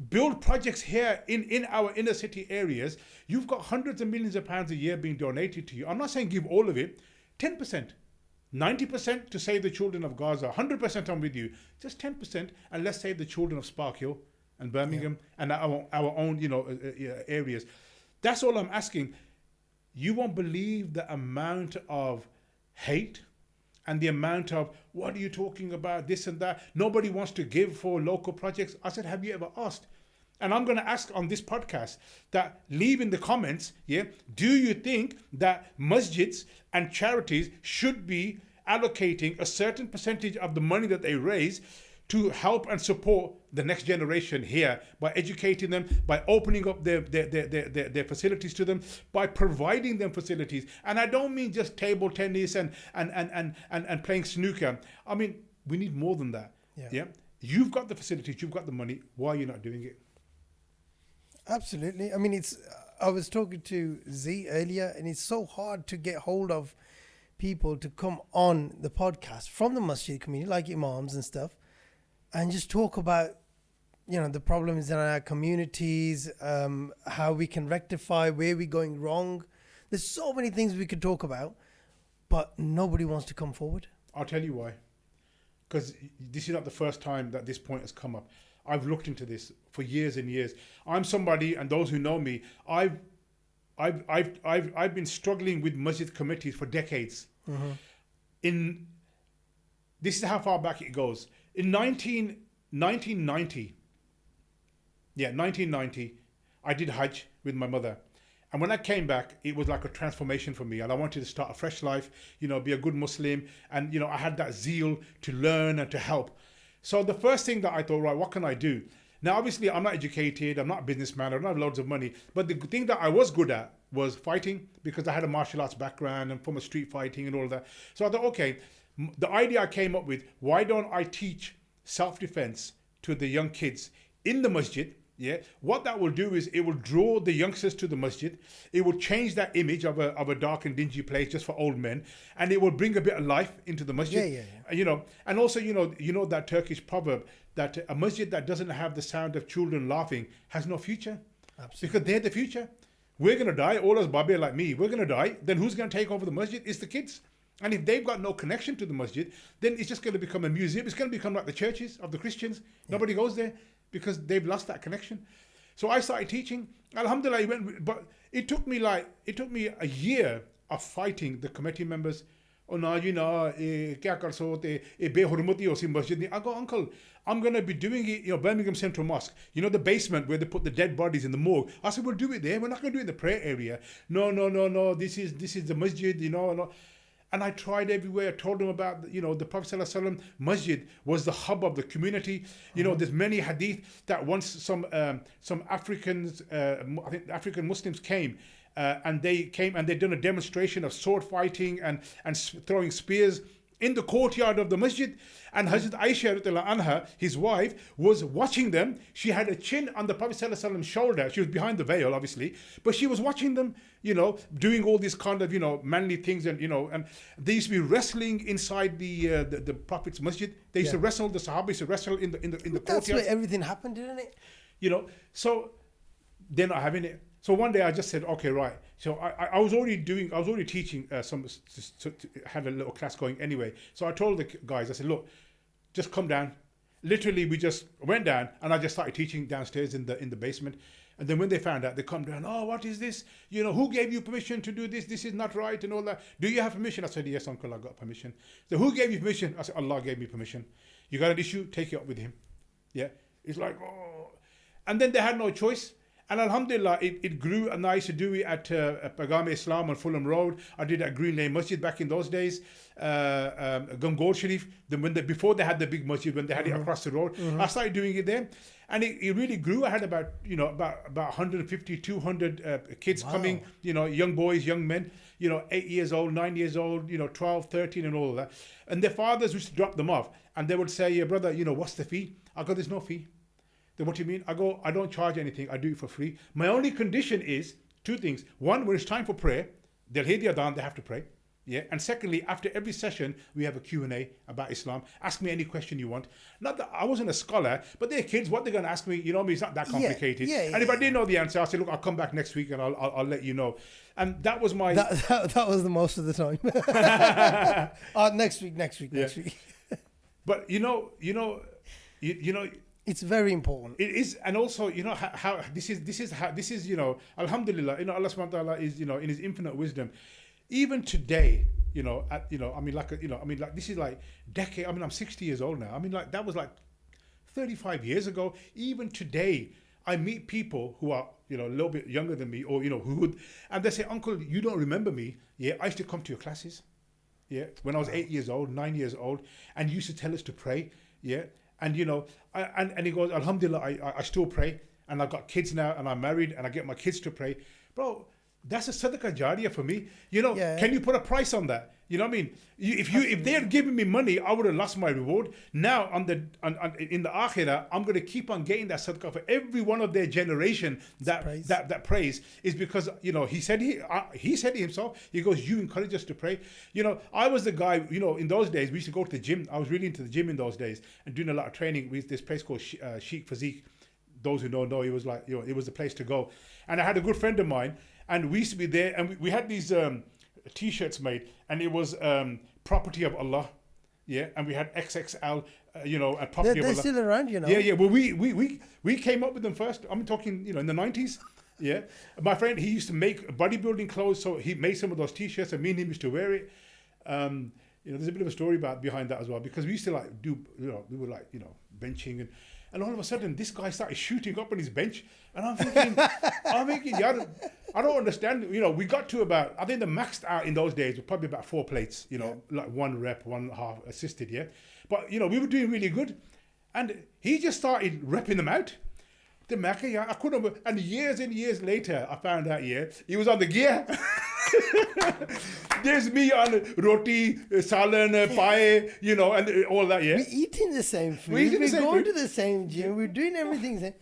Build projects here in our inner city areas. You've got hundreds of millions of pounds a year being donated to you. I'm not saying give all of it, 10%. 90% to save the children of Gaza, 100% I'm with you, just 10%, and let's save the children of Spark Hill and Birmingham and our own, you know, areas. That's all I'm asking. You won't believe the amount of hate and the amount of, what are you talking about, this and that? Nobody wants to give for local projects. I said, have you ever asked? And I'm going to ask on this podcast that, leave in the comments, yeah, do you think that masjids and charities should be allocating a certain percentage of the money that they raise to help and support the next generation here, by educating them, by opening up their facilities to them, by providing them facilities? And I don't mean just table tennis and playing snooker. I mean, we need more than that. Yeah. You've got the facilities, you've got the money. Why are you not doing it? Absolutely. I mean, I was talking to Z earlier, and it's so hard to get hold of people to come on the podcast from the masjid community, like imams and stuff, and just talk about, you know, the problems in our communities, how we can rectify, where we're going wrong. There's so many things we could talk about, but nobody wants to come forward. I'll tell you why. Because this is not the first time that this point has come up. I've looked into this for years and years. I'm somebody, and those who know me, I've been struggling with masjid committees for decades. This is how far back it goes. In 1990, I did Hajj with my mother. And when I came back, it was like a transformation for me. And I wanted to start a fresh life, you know, be a good Muslim. And, you know, I had that zeal to learn and to help. So the first thing that I thought, right, what can I do? Now, obviously, I'm not educated. I'm not a businessman. I don't have loads of money. But the thing that I was good at was fighting, because I had a martial arts background and from a street fighting and all of that. So I thought, okay, the idea I came up with, why don't I teach self-defense to the young kids in the masjid? Yeah, what that will do is it will draw the youngsters to the masjid. It will change that image of a dark and dingy place just for old men, and it will bring a bit of life into the masjid. Yeah. You know, and also, you know that Turkish proverb that a masjid that doesn't have the sound of children laughing has no future. Absolutely. Because they're the future. We're gonna die. All us Babi like me, we're gonna die. Then who's gonna take over the masjid? It's the kids. And if they've got no connection to the masjid, then it's just going to become a museum. It's going to become like the churches of the Christians. Nobody goes there because they've lost that connection. So I started teaching. Alhamdulillah, but it took me a year of fighting the committee members, oh no, you know, kya kar sote, behurmati ho si masjid ni. I go, uncle, I'm going to be doing it, you know, Birmingham Central Mosque. You know, the basement where they put the dead bodies in the morgue. I said, we'll do it there. We're not going to do it in the prayer area. No. This is the masjid, you know. No. And I tried everywhere. I told them about, you know, the Prophet ﷺ masjid was the hub of the community. You know, there's many hadith that once some Africans, I think African Muslims came, and they'd done a demonstration of sword fighting and throwing spears in the courtyard of the masjid, and Hazrat Aisha radiallahu anha, his wife, was watching them. She had a chin on the Prophet ﷺ's shoulder. She was behind the veil, obviously, but she was watching them, you know, doing all these kind of, you know, manly things, and you know, and they used to be wrestling inside the Prophet's masjid. They used to wrestle, the Sahaba used to wrestle in the courtyard. That's where everything happened, didn't it? You know, so they're not having it. So one day I just said, okay, right. So I was already teaching had a little class going anyway. So I told the guys, I said, look, just come down. Literally, we just went down and I just started teaching downstairs in the basement. And then when they found out, they come down, oh, what is this? You know, who gave you permission to do this? This is not right and all that. Do you have permission? I said, yes, uncle, I got permission. So who gave you permission? I said, Allah gave me permission. You got an issue? Take it up with him. Yeah. It's like, oh. And then they had no choice. And alhamdulillah, it grew, and I used to do it at Pagam Islam on Fulham Road. I did it at Green Lane Masjid back in those days. Gangor Sharif, before they had the big masjid, when they had it across the road, I started doing it there. And it really grew. I had about 150, 200 kids coming, you know, young boys, young men, you know, 8 years old, 9 years old, you know, 12, 13 and all of that. And their fathers used to drop them off. And they would say, yeah, brother, you know, what's the fee? I go, there's no fee. Then what do you mean? I go, I don't charge anything. I do it for free. My only condition is two things. One, when it's time for prayer, they'll hear the adhan, they have to pray. Yeah. And secondly, after every session, we have a Q&A about Islam. Ask me any question you want. Not that I wasn't a scholar, but they're kids. What they're going to ask me, you know, it's not that complicated. And if I didn't know the answer, I'll say, look, I'll come back next week and I'll let you know. And that was my... That was the most of the time. Next week. But you know, it's very important. It is, and also, you know, how this is, you know, alhamdulillah, you know, Allah subhanahu wa ta'ala is, you know, in his infinite wisdom, even today, you know, this is like decade. I mean, I'm 60 years old now. I mean, like, that was like 35 years ago. Even today, I meet people who are, you know, a little bit younger than me, or, you know, who would, and they say, uncle, you don't remember me. Yeah, I used to come to your classes. Yeah, when I was 8 years old, 9 years old, and you used to tell us to pray. Yeah. And, you know, and he goes, alhamdulillah, I still pray. And I've got kids now, and I'm married, and I get my kids to pray. Bro, that's a sadaqah jariyah for me. You know, can you put a price on that? You know what I mean? If they had given me money, I would have lost my reward. Now, in the akhirah, I'm going to keep on getting that sadaqah for every one of their generation that prays, is because, you know, he said it himself. He goes, you encourage us to pray. You know, I was the guy, you know, in those days, we used to go to the gym. I was really into the gym in those days and doing a lot of training with this place called Chic Physique. Those who don't know, it was like, you know, it was the place to go. And I had a good friend of mine, and we used to be there, and we had these T-shirts made, and it was property of Allah, yeah, and we had XXL, you know, a property of Allah. They're still around, you know. Yeah. Well, we came up with them first. I'm talking, you know, in the 90s. Yeah, my friend, he used to make bodybuilding clothes, so he made some of those T-shirts, and me and him used to wear it. You know, there's a bit of a story behind that as well, because we used to like do, you know, we were like, you know, benching, and all of a sudden this guy started shooting up on his bench, and I'm thinking, yeah, I don't understand. You know, we got to about, I think the maxed out in those days was probably about 4 plates, you know, like 1 rep, 1.5 assisted, yeah. But, you know, we were doing really good, and he just started repping them out. The Maca, yeah, I couldn't, and years and years later, I found out, yeah, he was on the gear. There's me on roti, salan, pie, you know, and all that, yeah. We're eating the same food. We're going to the same gym. We're doing everything the same.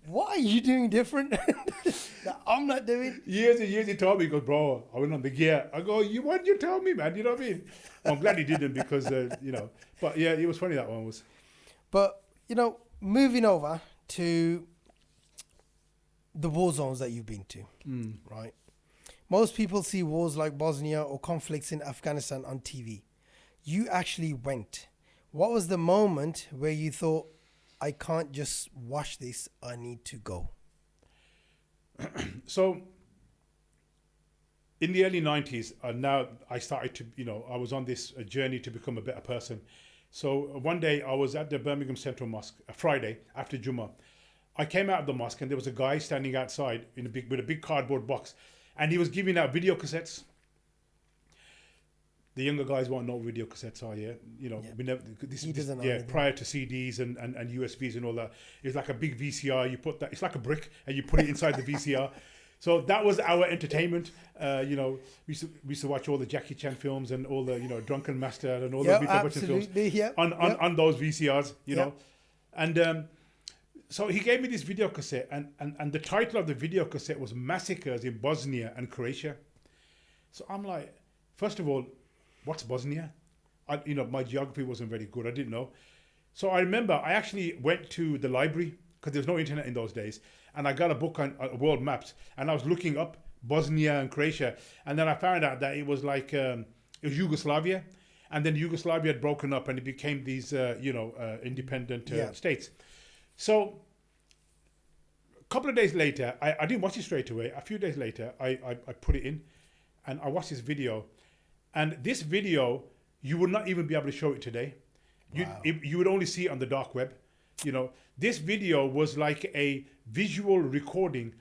What are you doing different that I'm not doing? Years and years he told me, he goes, bro, I went on the gear. I go, why didn't you tell me, man? You know what I mean? I'm glad he didn't, because, you know, but yeah, it was funny, that one was. But, you know, moving over to the war zones that you've been to, right? Most people see wars like Bosnia or conflicts in Afghanistan on TV. You actually went. What was the moment where you thought, I can't just watch this, I need to go? So, in the early 90s, now I started to, I was on this journey to become a better person. So one day I was at the Birmingham Central Mosque, a Friday after Jummah. I came out of the mosque and there was a guy standing outside with a big cardboard box, and he was giving out video cassettes. The younger guys won't know what video cassettes are, yeah. We never. Prior to CDs and USBs and all that, it was like a big VCR. You put that. It's like a brick, and you put it inside the VCR. So that was our entertainment. We used to watch all the Jackie Chan films and all the Drunken Master and all the films on those VCRs. And so he gave me this video cassette, and the title of the video cassette was Massacres in Bosnia and Croatia. So I'm like, first of all, what's Bosnia? My geography wasn't very good. I didn't know. So I remember I actually went to the library because there was no internet in those days, and I got a book on world maps, and I was looking up Bosnia and Croatia, and then I found out that it was like it was Yugoslavia, and then Yugoslavia had broken up, and it became these independent states. So a couple of days later, I didn't watch it straight away. A few days later, I put it in, and I watched this video. And this video, you would not even be able to show it today. Wow. You would only see it on the dark web. This video was like a visual recording,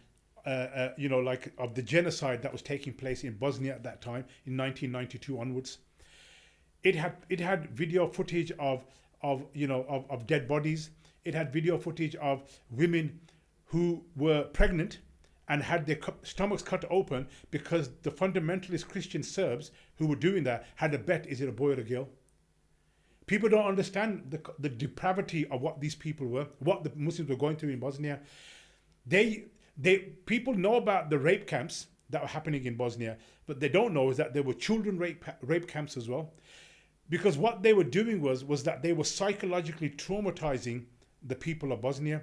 like of the genocide that was taking place in Bosnia at that time, in 1992 onwards. It had video footage of dead bodies. It had video footage of women who were pregnant and had their stomachs cut open because the fundamentalist Christian Serbs who were doing that had a bet, is it a boy or a girl? People don't understand the depravity of what these people were, what the Muslims were going through in Bosnia. People know about the rape camps that were happening in Bosnia, but they don't know is that there were children rape camps as well. Because what they were doing was that they were psychologically traumatizing the people of Bosnia,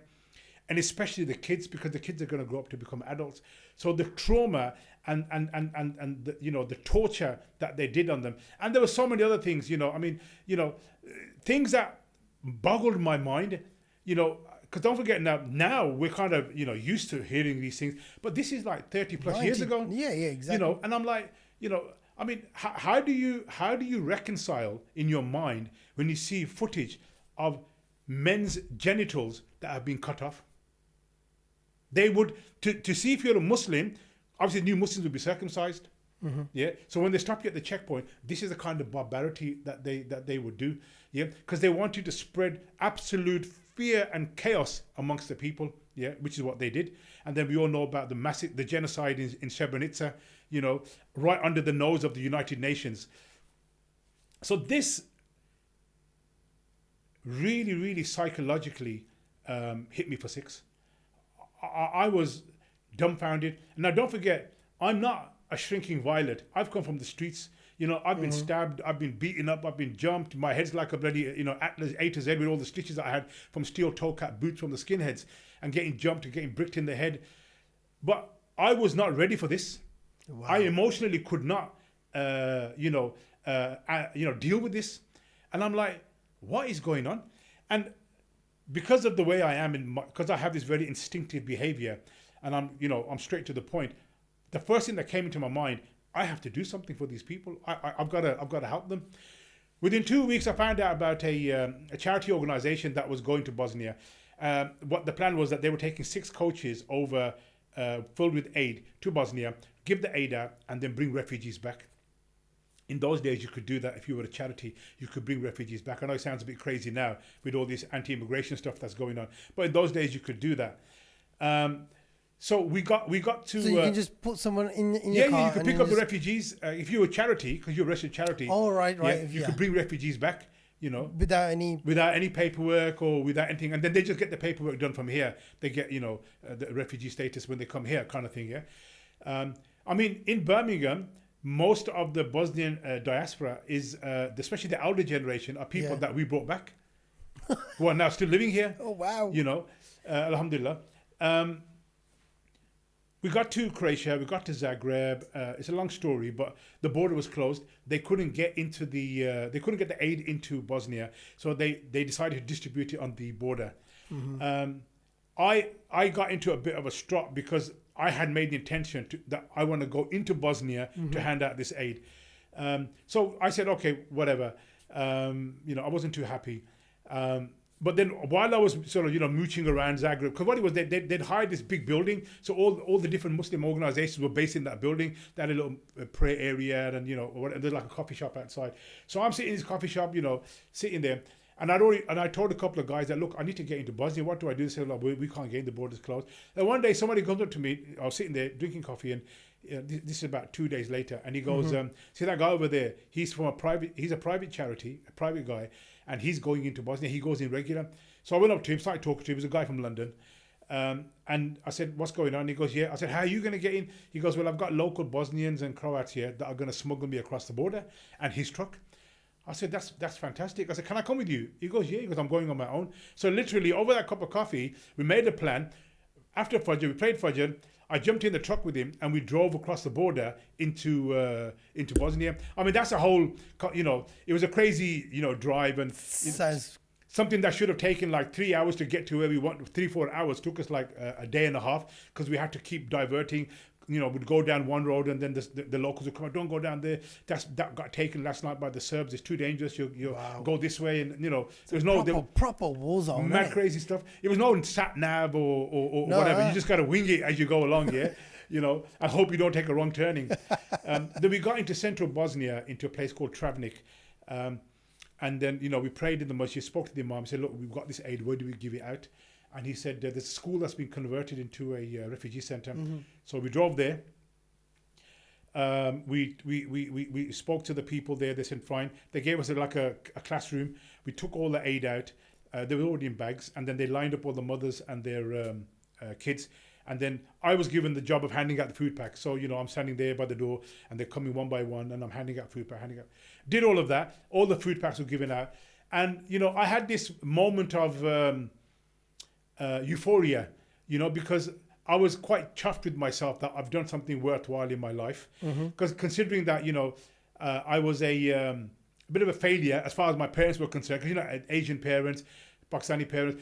and especially the kids, because the kids are going to grow up to become adults. So the trauma and the torture that they did on them, and there were so many other things. Things that boggled my mind. Because don't forget now we're kind of used to hearing these things, but this is like 30 plus years ago. Yeah, exactly. And I'm like, how do you reconcile in your mind when you see footage of men's genitals that have been cut off? They would to see if you're a Muslim. Obviously, new Muslims would be circumcised. Mm-hmm. Yeah. So when they stop you at the checkpoint, this is the kind of barbarity that they would do. Yeah. Because they wanted to spread absolute fear and chaos amongst the people. Yeah. Which is what they did. And then we all know about the genocide in Srebrenica. Right under the nose of the United Nations. So this really, really psychologically hit me for six. I was dumbfounded. Now, don't forget, I'm not a shrinking violet. I've come from the streets. I've been stabbed. I've been beaten up. I've been jumped. My head's like a bloody, Atlas A to Z with all the stitches I had from steel toe cap boots from the skinheads and getting jumped and getting bricked in the head. But I was not ready for this. Wow. I emotionally could not, deal with this. And I'm like, what is going on? And because of the way I am, because I have this very instinctive behavior, and I'm straight to the point. The first thing that came into my mind, I have to do something for these people. I've got to help them. Within 2 weeks, I found out about a charity organization that was going to Bosnia. What the plan was that they were taking 6 coaches over filled with aid to Bosnia, give the aid out, and then bring refugees back. In those days, you could do that if you were a charity. You could bring refugees back. I know it sounds a bit crazy now with all this anti-immigration stuff that's going on, but in those days, you could do that. So we got to. So you can just put someone in your car. Yeah, you could pick up the refugees if you're a charity, because you're a registered charity. Oh, right. Yeah, you could bring refugees back. Without any paperwork or without anything, and then they just get the paperwork done from here. They get the refugee status when they come here, kind of thing. Yeah. In Birmingham, most of the Bosnian diaspora is, especially the elder generation, are people that we brought back, who are now still living here. Oh wow! Alhamdulillah. We got to Croatia, we got to Zagreb. It's a long story, but the border was closed. They couldn't get into they couldn't get the aid into Bosnia, so they decided to distribute it on the border. Mm-hmm. I got into a bit of a strop because I had made the intention that I want to go into Bosnia to hand out this aid. So I said, okay, whatever. I wasn't too happy. But then while I was sort of, mooching around Zagreb, because what it was, they'd hired this big building. So all the different Muslim organizations were based in that building. They had a little prayer area and, there's like a coffee shop outside. So I'm sitting in this coffee shop, sitting there. And I told a couple of guys that, look, I need to get into Bosnia. What do I do? They said, like, we can't get in, the borders closed. And one day somebody comes up to me. I was sitting there drinking coffee, and this is about 2 days later. And he goes, see that guy over there? He's a private charity, a private guy, and he's going into Bosnia. He goes in regular. So I went up to him, started talking to him. He was a guy from London. And I said, what's going on? He goes, yeah. I said, how are you going to get in? He goes, well, I've got local Bosnians and Croats here that are going to smuggle me across the border, and his truck. I said, that's fantastic. I said, can I come with you? He goes, yeah. He goes, I'm going on my own. So literally over that cup of coffee, we made a plan. After Fajr, we played Fajr. I jumped in the truck with him and we drove across the border into Bosnia. I mean, that's a whole, it was a crazy, drive, and Sounds something that should have taken like 3 hours to get to where we want. 3-4 hours took us like a day and a half, because we had to keep diverting. We'd go down one road and then the locals would come out, don't go down there. That got taken last night by the Serbs. It's too dangerous. You go this way, and there's no proper war zone. Mad crazy stuff. It was no sat nav or whatever. You just got to wing it as you go along. Yeah, I hope you don't take a wrong turning. Then we got into central Bosnia, into a place called Travnik. And then, we prayed in the masjid, spoke to the imam, said, look, we've got this aid, where do we give it out? And he said, there's a school that's been converted into a refugee center. So we drove there. We spoke to the people there. They said, fine. They gave us a classroom. We took all the aid out. They were already in bags. And then they lined up all the mothers and their kids. And then I was given the job of handing out the food packs. So, I'm standing there by the door, and they're coming one by one, and I'm handing out food packs, Did all of that. All the food packs were given out. And, I had this moment of euphoria, because I was quite chuffed with myself that I've done something worthwhile in my life. Because considering that, I was a bit of a failure as far as my parents were concerned. Because, Asian parents, Pakistani parents,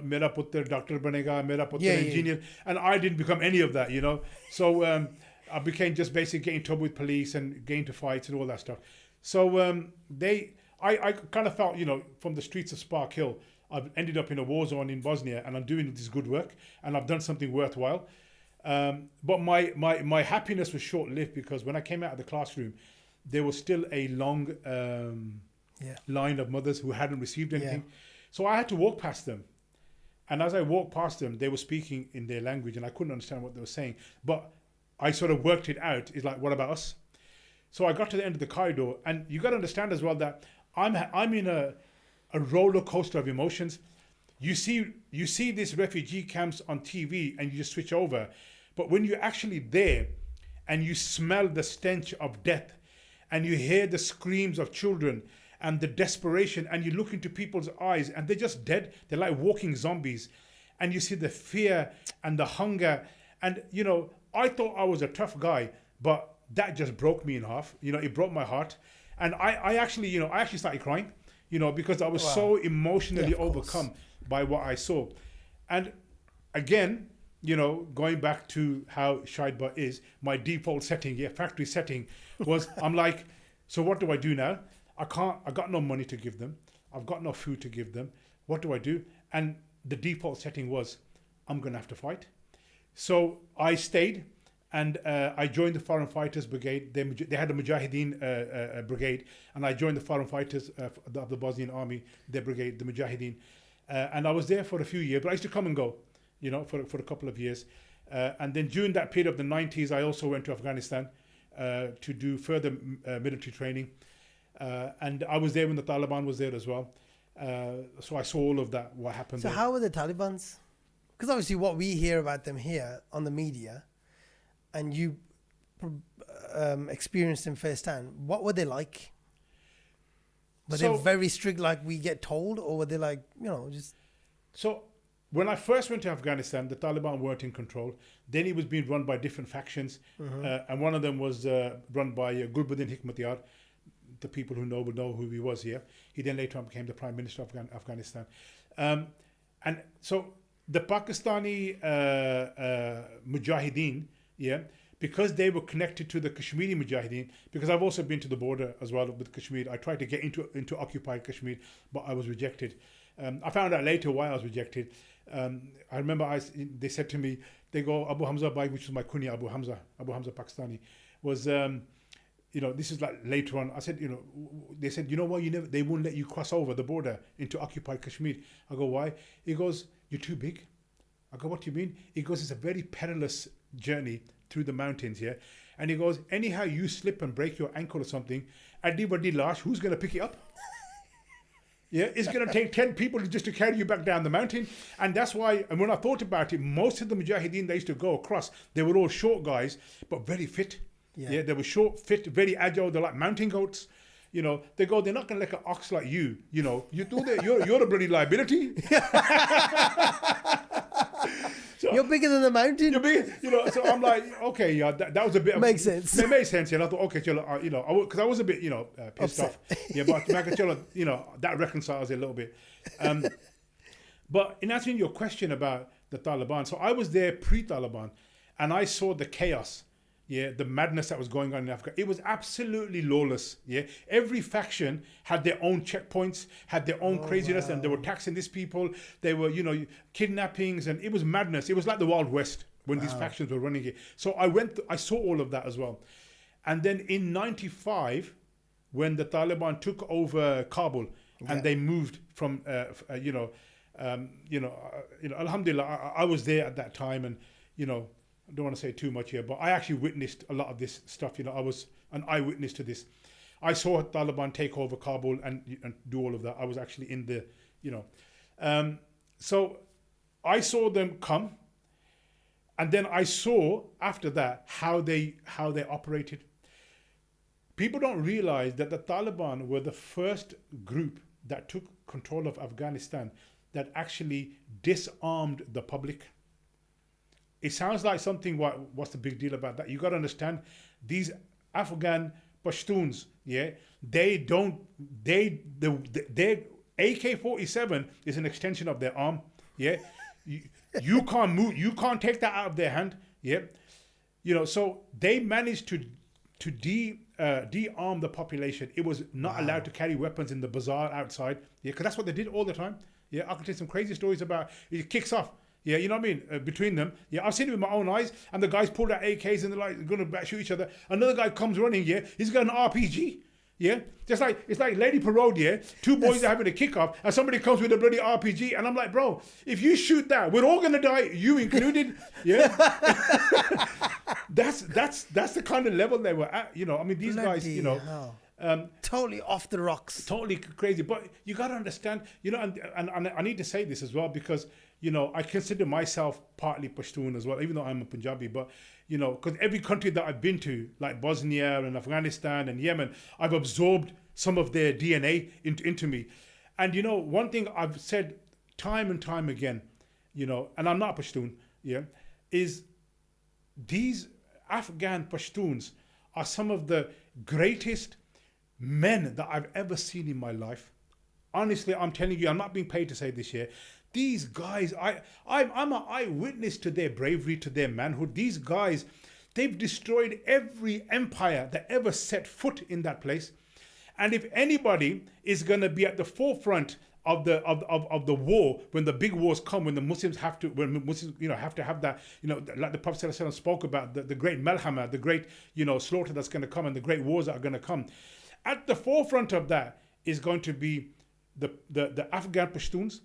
mera putter doctor banega, mera putter engineer. And I didn't become any of that, So I became just basically getting in trouble with police and getting into fights and all that stuff. So I kind of felt, from the streets of Spark Hill, I've ended up in a war zone in Bosnia, and I'm doing this good work, and I've done something worthwhile. But my happiness was short-lived, because when I came out of the classroom, there was still a long line of mothers who hadn't received anything. So I had to walk past them. And as I walked past them, they were speaking in their language, and I couldn't understand what they were saying. But I sort of worked it out. It's like, what about us? So I got to the end of the corridor, and you got to understand as well that I'm in a roller coaster of emotions. You see these refugee camps on TV, and you just switch over. But when you're actually there, and you smell the stench of death, and you hear the screams of children, and the desperation, and you look into people's eyes, and they're just dead. They're like walking zombies. And you see the fear and the hunger. And, I thought I was a tough guy, but that just broke me in half. It broke my heart. And I actually started crying, because I was so emotionally overcome by what I saw. And again, going back to how Shahid is, my default setting, factory setting was, I'm like, so what do I do now? I got no money to give them. I've got no food to give them. What do I do? And the default setting was, I'm going to have to fight. So I stayed, and I joined the Foreign Fighters Brigade. They had a Mujahideen brigade, and I joined the Foreign Fighters of the Bosnian Army, their brigade, the Mujahideen. And I was there for a few years, but I used to come and go, for a couple of years. And then during that period of the 90s, I also went to Afghanistan to do further military training. And I was there when the Taliban was there as well. So I saw all of that, what happened there. So how were the Talibans? Because obviously what we hear about them here on the media, and you experienced them firsthand, what were they like? Were they very strict like we get told, or were they like, just... So when I first went to Afghanistan, the Taliban weren't in control. Then it was being run by different factions. And one of them was run by Gulbuddin Hikmatyar. The people who know will know who he was here. He then later on became the Prime Minister of Afghanistan. And so the Pakistani Mujahideen, yeah, because they were connected to the Kashmiri Mujahideen, because I've also been to the border as well with Kashmir. I tried to get into occupied Kashmir, but I was rejected. I found out later why I was rejected. I remember they said to me, they go, Abu Hamza Bhai, which was my kunya, Abu Hamza Pakistani, was, this is like later on. I said, they said, you know what, they won't let you cross over the border into occupied Kashmir. I go, why? He goes, you're too big. I go, what do you mean? He goes, it's a very perilous journey through the mountains, yeah? And he goes, anyhow you slip and break your ankle or something, Adibadi Lash, who's going to pick you up? Yeah, it's going to take 10 people just to carry you back down the mountain. And that's why, and when I thought about it, most of the Mujahideen they used to go across, they were all short guys, but very fit. Yeah, they were short, fit, very agile. They're like mountain goats. They go, they're not going to let an ox like you. You do that, you're a bloody liability. So, you're bigger than the mountain. You're big, So I'm like, okay, yeah, that was a bit. Makes sense. It made sense, and I thought, okay, because I was a bit, pissed off. Yeah, but that reconciles it a little bit. But in answering your question about the Taliban, so I was there pre-Taliban, and I saw the chaos. Yeah, the madness that was going on in Africa. It was absolutely lawless. Yeah, every faction had their own checkpoints, had their own craziness, and they were taxing these people. They were, kidnappings, and it was madness. It was like the Wild West when these factions were running it. So I saw all of that as well. And then in '95, when the Taliban took over Kabul and they moved from, Alhamdulillah, I was there at that time, and I don't want to say too much here, but I actually witnessed a lot of this stuff. I was an eyewitness to this. I saw Taliban take over Kabul and do all of that. I was actually in the, so I saw them come, and then I saw after that how they operated. People don't realize that the Taliban were the first group that took control of Afghanistan that actually disarmed the public. It sounds like something, what's the big deal about that? You got to understand, these Afghan Pashtuns, yeah, their AK-47 is an extension of their arm, yeah. You can't move, you can't take that out of their hand, yeah. So they managed to de-arm the population. It was not allowed to carry weapons in the bazaar outside, yeah, because that's what they did all the time. Yeah, I can tell you some crazy stories about it kicks off. Yeah, you know what I mean? Between them. Yeah, I've seen it with my own eyes. And the guys pulled out AKs and they're like going to shoot each other. Another guy comes running, yeah. He's got an RPG. Yeah. It's like Lady Parade, yeah. Two boys are having a kickoff and somebody comes with a bloody RPG. And I'm like, bro, if you shoot that, we're all going to die, you included. Yeah. That's the kind of level they were at. I mean, these guys, totally off the rocks. Totally crazy. But you got to understand, and I need to say this as well because, I consider myself partly Pashtun as well, even though I'm a Punjabi. But, because every country that I've been to, like Bosnia and Afghanistan and Yemen, I've absorbed some of their DNA into me. And, one thing I've said time and time again, and I'm not Pashtun, yeah, is these Afghan Pashtuns are some of the greatest men that I've ever seen in my life. Honestly, I'm telling you, I'm not being paid to say this here. These guys, I'm an eyewitness to their bravery, to their manhood. These guys, they've destroyed every empire that ever set foot in that place. And if anybody is going to be at the forefront of the war, when the big wars come, when Muslims have to have that, like the Prophet ﷺ spoke about the great Malhama, the great, slaughter that's going to come and the great wars that are going to come. At the forefront of that is going to be the Afghan Pashtuns,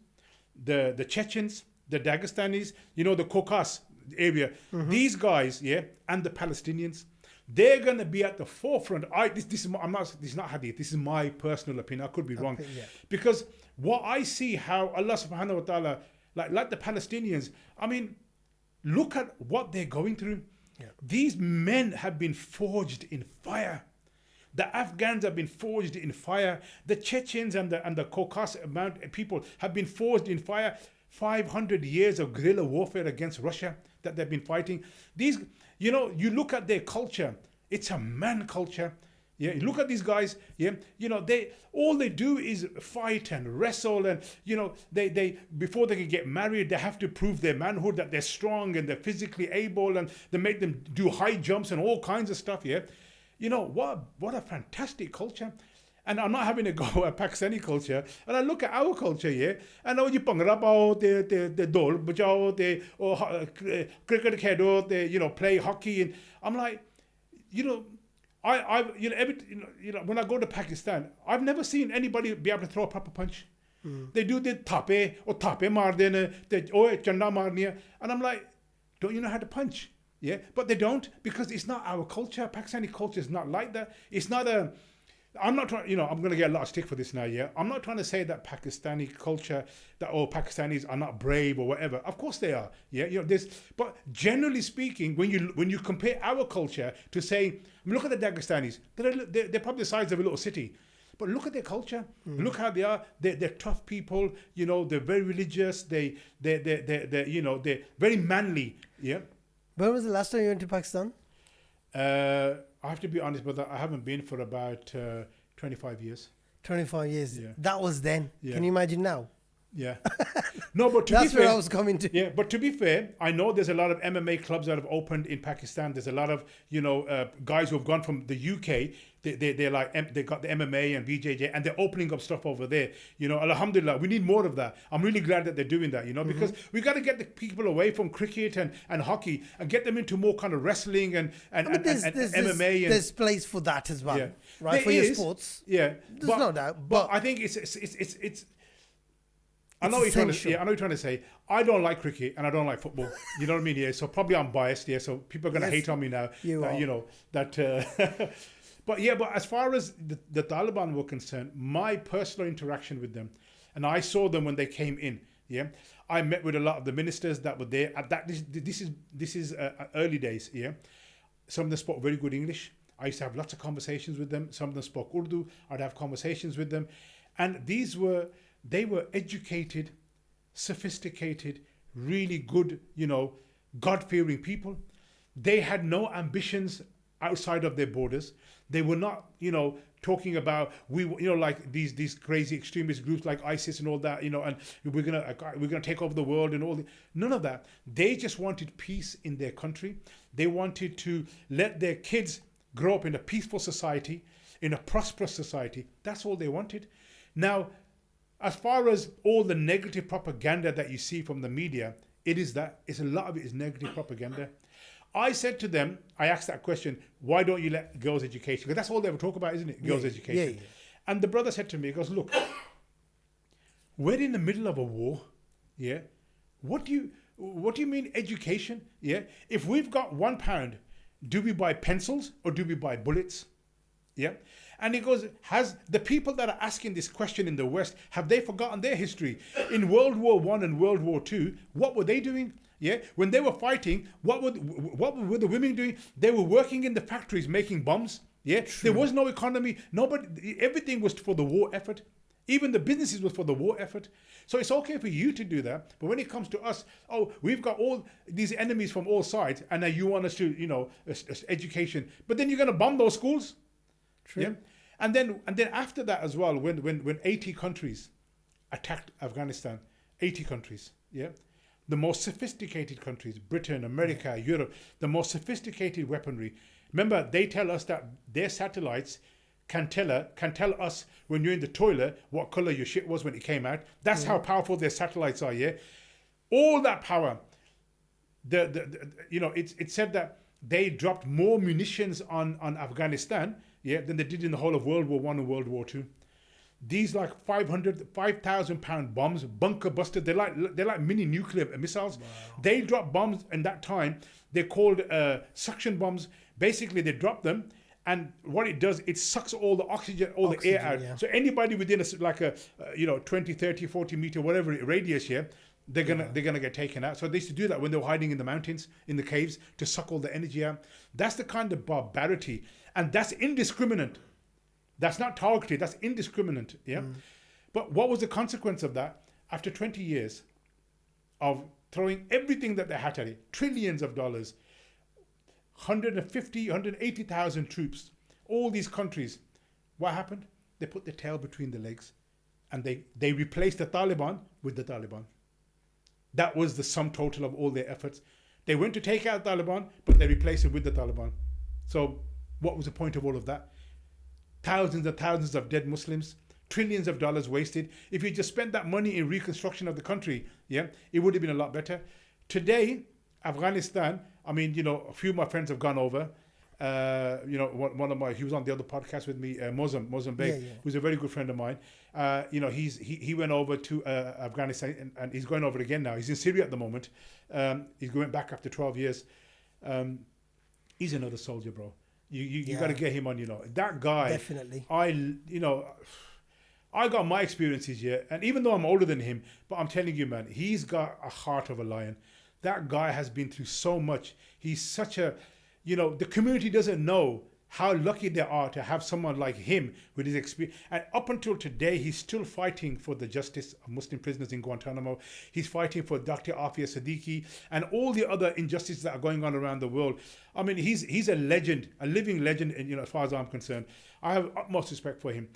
the Chechens, the Dagestanis, the Caucasus area. Mm-hmm. These guys, yeah, and the Palestinians, they're going to be at the forefront. This is not hadith. This is my personal opinion. I could be wrong, because what I see, how Allah Subhanahu wa Taala, like the Palestinians. I mean, look at what they're going through. Yeah. These men have been forged in fire. The Afghans have been forged in fire. The Chechens and the Caucasus people have been forged in fire. 500 years of guerrilla warfare against Russia that they've been fighting. These, you look at their culture. It's a man culture. Yeah, look at these guys. Yeah, you know, they all they do is fight and wrestle, and you know, they before they can get married, they have to prove their manhood, that they're strong and they're physically able, and they make them do high jumps and all kinds of stuff. Yeah, you know what a fantastic culture. And I'm not having a go at Pakistani culture. And I look at our culture, yeah, and now you pangrapao, the dol, bajao, the cricket khedo, the you know play hockey, and I'm like, you know. You know, when I go to Pakistan, I've never seen anybody be able to throw a proper punch. They do the tape or tape mar dene, chanda marniya, and I'm like, don't you know how to punch? Yeah, but they don't, because it's not our culture. Pakistani culture is not like that. It's not a. I'm not trying, you know, I'm going to get a lot of stick for this now, yeah? I'm not trying to say that Pakistani culture, that all Pakistanis are not brave or whatever. Of course they are, yeah? You know, but generally speaking, when you compare our culture to say, I mean, look at the Dagestanis. They're probably the size of a little city. But look at their culture. Look how they are. They're tough people. You know, they're very religious. They're you know, they're very manly, yeah? When was the last time you went to Pakistan? I have to be honest, brother, I haven't been for about 25 years. 25 years. Yeah. That was then. Yeah. Can you imagine now? Yeah. No, but to That's be fair, where I was coming to. Yeah, but to be fair, I know there's a lot of MMA clubs that have opened in Pakistan. There's a lot of, you know, guys who have gone from the UK. They're like, they got the MMA and BJJ, and they're opening up stuff over there. You know, alhamdulillah, we need more of that. I'm really glad that they're doing that, you know, because we got to get the people away from cricket and hockey and get them into more kind of wrestling and MMA. There's place for that as well, Yeah. right? There For your is, sports. Yeah. There's no doubt. But I think it's I know what you're trying to say. I don't like cricket and I don't like football. You know what I mean? Yeah. So probably I'm biased. Yeah. So people are gonna hate on me now. You know that. But as far as the Taliban were concerned, my personal interaction with them, and I saw them when they came in. Yeah. I met with a lot of the ministers that were there. At that, this is early days. Yeah. Some of them spoke very good English. I used to have lots of conversations with them. Some of them spoke Urdu. I'd have conversations with them, and they were educated, sophisticated, really good, you know, God-fearing people. They had no ambitions outside of their borders. They were not, you know, talking about like these crazy extremist groups like ISIS and all that, you know, and we're gonna take over the world and all that. None of that. They just wanted peace in their country. They wanted to let their kids grow up in a peaceful society, in a prosperous society. That's all they wanted. Now, as far as all the negative propaganda that you see from the media, it's a lot of it is negative propaganda. I said to them, I asked that question, why don't you let girls' education? Because that's all they ever talk about, isn't it? Girls' education. Yeah. And the brother said to me, he goes, look, we're in the middle of a war. Yeah. What do you mean education? Yeah. If we've got £1, do we buy pencils or do we buy bullets? Yeah. And he goes, has the people that are asking this question in the West, have they forgotten their history? In World War I and World War II, what were they doing? Yeah, when they were fighting, what were the women doing? They were working in the factories making bombs. Yeah, True. There was no economy. Everything was for the war effort. Even the businesses was for the war effort. So it's okay for you to do that. But when it comes to us, we've got all these enemies from all sides, and now you want us to, you know, education. But then you're going to bomb those schools. True. Yeah? And then after that as well, when 80 countries attacked Afghanistan, 80 countries, yeah, the most sophisticated countries, Britain, America, Europe, the most sophisticated weaponry. Remember, they tell us that their satellites can tell us when you're in the toilet what color your shit was when it came out. That's how powerful their satellites are. Yeah, all that power. It said that they dropped more munitions on Afghanistan, yeah, than they did in the whole of World War I and World War II. These like 5,000 pound bombs, bunker busted. They're like mini nuclear missiles. Wow. They dropped bombs in that time. They're called suction bombs. Basically, they drop them, and what it does, it sucks all the oxygen, the air out. Yeah. So anybody within a 20, 30, 40 meter, whatever radius here, they're gonna get taken out. So they used to do that when they were hiding in the mountains, in the caves, to suck all the energy out. That's the kind of barbarity, and that's indiscriminate. That's not targeted, that's indiscriminate, yeah? But what was the consequence of that? After 20 years of throwing everything that they had at it, trillions of dollars, 180,000 troops, all these countries. What happened? They put their tail between the legs, and they replaced the Taliban with the Taliban. That was the sum total of all their efforts. They went to take out the Taliban, but they replaced it with the Taliban. So what was the point of all of that? Thousands and thousands of dead Muslims, trillions of dollars wasted. If you just spent that money in reconstruction of the country, yeah, it would have been a lot better. Today, Afghanistan, I mean, a few of my friends have gone over. One of my, he was on the other podcast with me, Mozam Beg, who's a very good friend of mine. He went over to Afghanistan and he's going over it again now. He's in Syria at the moment. He's going back after 12 years. He's another soldier, bro. You got to get him on, that guy. Definitely. I got my experiences here, and even though I'm older than him, but I'm telling you, man, he's got a heart of a lion. That guy has been through so much. He's such a, the community doesn't know how lucky they are to have someone like him with his experience. And up until today, he's still fighting for the justice of Muslim prisoners in Guantanamo. He's fighting for Dr. Afia Siddiqui and all the other injustices that are going on around the world. I mean, he's a legend, a living legend, and as far as I'm concerned. I have utmost respect for him.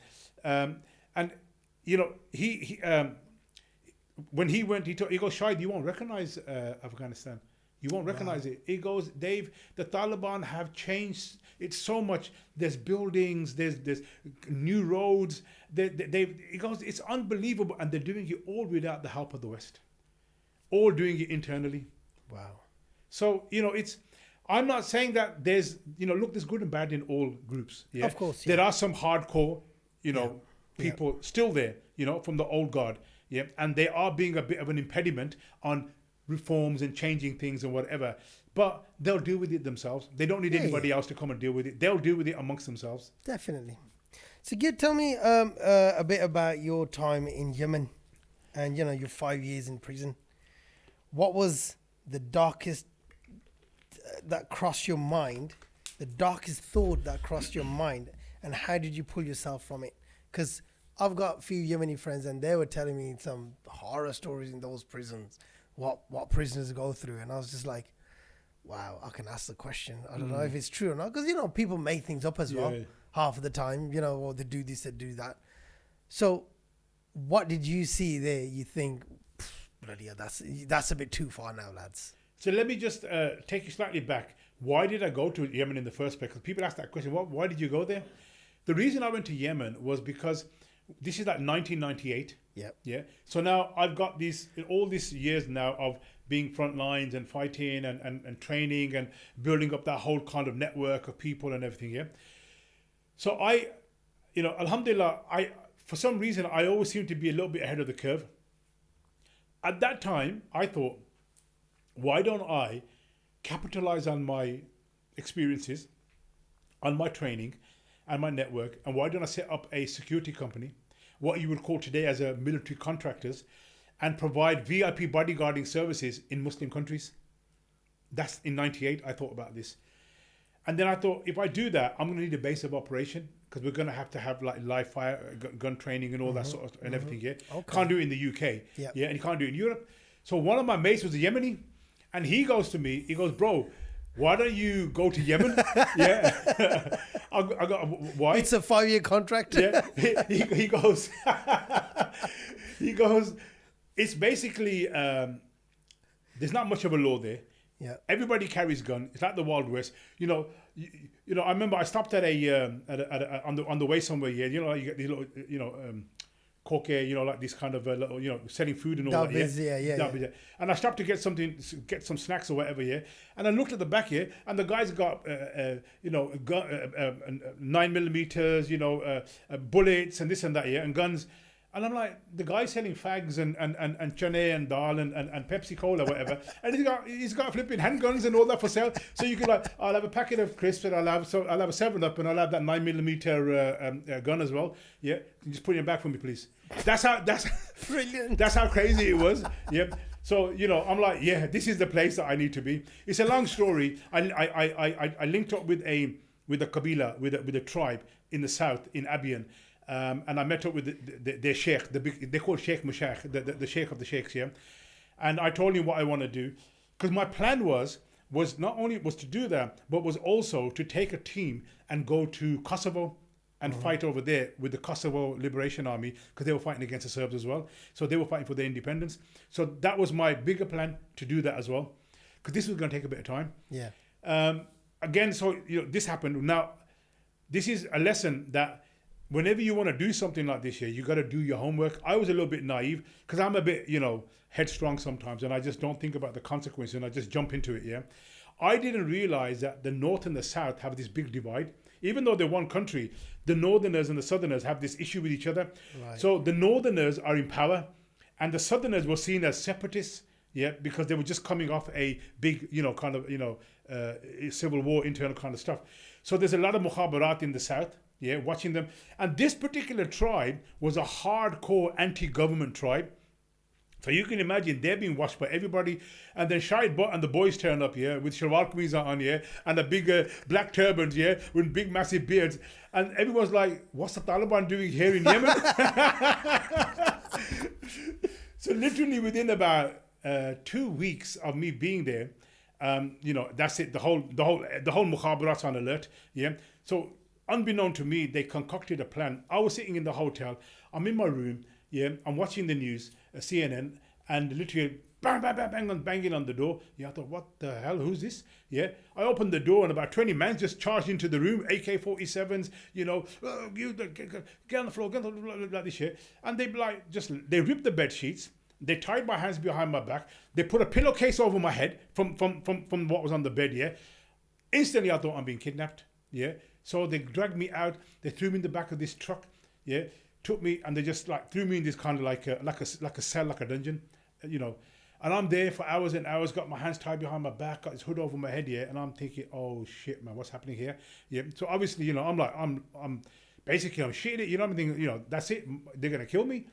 When he went, he goes, Shahid, you won't recognize Afghanistan. You won't recognize it. He goes, Dave, the Taliban have changed it so much. There's buildings, there's new roads. He goes, it's unbelievable. And they're doing it all without the help of the West. All doing it internally. Wow. So, I'm not saying that there's good and bad in all groups. Yeah? Of course. Yeah. There are some hardcore, people still there, from the old guard. Yeah. And they are being a bit of an impediment on reforms and changing things and whatever, but they'll deal with it themselves. They don't need anybody else to come and deal with it. They'll deal with it amongst themselves. Definitely. So, tell me a bit about your time in Yemen, and your 5 years in prison. What was the darkest that crossed your mind? The darkest thought that crossed your mind, and how did you pull yourself from it? Because I've got a few Yemeni friends, and they were telling me some horror stories in those prisons. What prisoners go through, and I was just like, wow, I can ask the question. I don't know if it's true or not, because people make things up as well half of the time, or they do this, they do that. So what did you see there? You think, bloody hell, that's a bit too far now, lads. So let me just take you slightly back. Why did I go to Yemen in the first place? Because people ask that question, why did you go there? The reason I went to Yemen was because this is like 1998. Yeah. So now I've got all these years now of being front lines and fighting and training and building up that whole kind of network of people and everything. Yeah. So Alhamdulillah, for some reason, I always seem to be a little bit ahead of the curve. At that time, I thought, why don't I capitalize on my experiences, on my training and my network, and why don't I set up a security company, what you would call today as a military contractors, and provide VIP bodyguarding services in Muslim countries? That's in 98, I thought about this. And then I thought, if I do that, I'm going to need a base of operation, because we're going to have like live fire, gun training and all that sort of, and everything, yeah? Okay. Can't do it in the UK, yeah, and you can't do it in Europe. So one of my mates was a Yemeni, and he goes to me, he goes, bro, why don't you go to Yemen? Yeah. I got, why? It's a 5-year contract. Yeah. He goes, it's basically, there's not much of a law there. Yeah. Everybody carries gun. It's like the Wild West. I remember I stopped at on the way somewhere. Yeah. You get these little, coke, like this kind of little, selling food and all that. Yeah. And I stopped to get some snacks or whatever. Yeah. And I looked at the back here, and the guy's got, 9mm, bullets and this and that. Yeah. And guns. And I'm like, the guy's selling fags and chane and dal and Pepsi Cola, whatever. And he's got flipping handguns and all that for sale. So you can I'll have a packet of crisps, and I'll have a 7-Up, and I'll have that 9mm gun as well. Yeah, just put it back for me, please. That's brilliant. That's how crazy it was. Yeah. So I'm like, yeah, this is the place that I need to be. It's a long story. I linked up with a kabila, with a tribe in the south, in Abiyan. And I met up with their sheikh, they call Sheikh Mushtaq, the sheikh of the sheikhs, yeah. And I told him what I want to do, because my plan was, was not only was to do that, but was also to take a team and go to Kosovo and fight over there with the Kosovo Liberation Army, because they were fighting against the Serbs as well. So they were fighting for their independence. So that was my bigger plan, to do that as well, because this was going to take a bit of time. Yeah. Again, so this happened. Now, this is a lesson that whenever you want to do something like this, you got to do your homework. I was a little bit naive because I'm a bit, headstrong sometimes, and I just don't think about the consequences and I just jump into it. Yeah, I didn't realize that the North and the South have this big divide. Even though they're one country, the Northerners and the Southerners have this issue with each other. Right. So the Northerners are in power, and the Southerners were seen as separatists. Yeah, because they were just coming off a big, civil war, internal kind of stuff. So there's a lot of mukhabarat in the South. Yeah, watching them. And this particular tribe was a hardcore anti-government tribe. So you can imagine they're being watched by everybody. And then Shahid Butt and the boys turn up, with shalwar kameez on, and the big black turbans, with big massive beards. And everyone's like, what's the Taliban doing here in Yemen? So literally within about 2 weeks of me being there, that's it. The whole mukhabarat's on alert. Yeah. So unbeknown to me, they concocted a plan. I was sitting in the hotel. I'm in my room. Yeah. I'm watching the news, CNN, and literally bang, bang, bang, bang, banging on the door. Yeah. I thought, what the hell? Who's this? Yeah. I opened the door and about 20 men just charged into the room. AK-47s. Get on the floor, get on the floor, like this shit. And they they ripped the bed sheets. They tied my hands behind my back. They put a pillowcase over my head from what was on the bed. Yeah. Instantly, I thought I'm being kidnapped. Yeah. So they dragged me out. They threw me in the back of this truck. Yeah. Took me and they just threw me in this kind of like a cell, like a dungeon. And I'm there for hours and hours. Got my hands tied behind my back. Got this hood over my head. Yeah. And I'm thinking, oh shit, man, what's happening here? Yeah. So obviously, I'm basically I'm shitting it. I'm thinking, that's it. They're gonna kill me.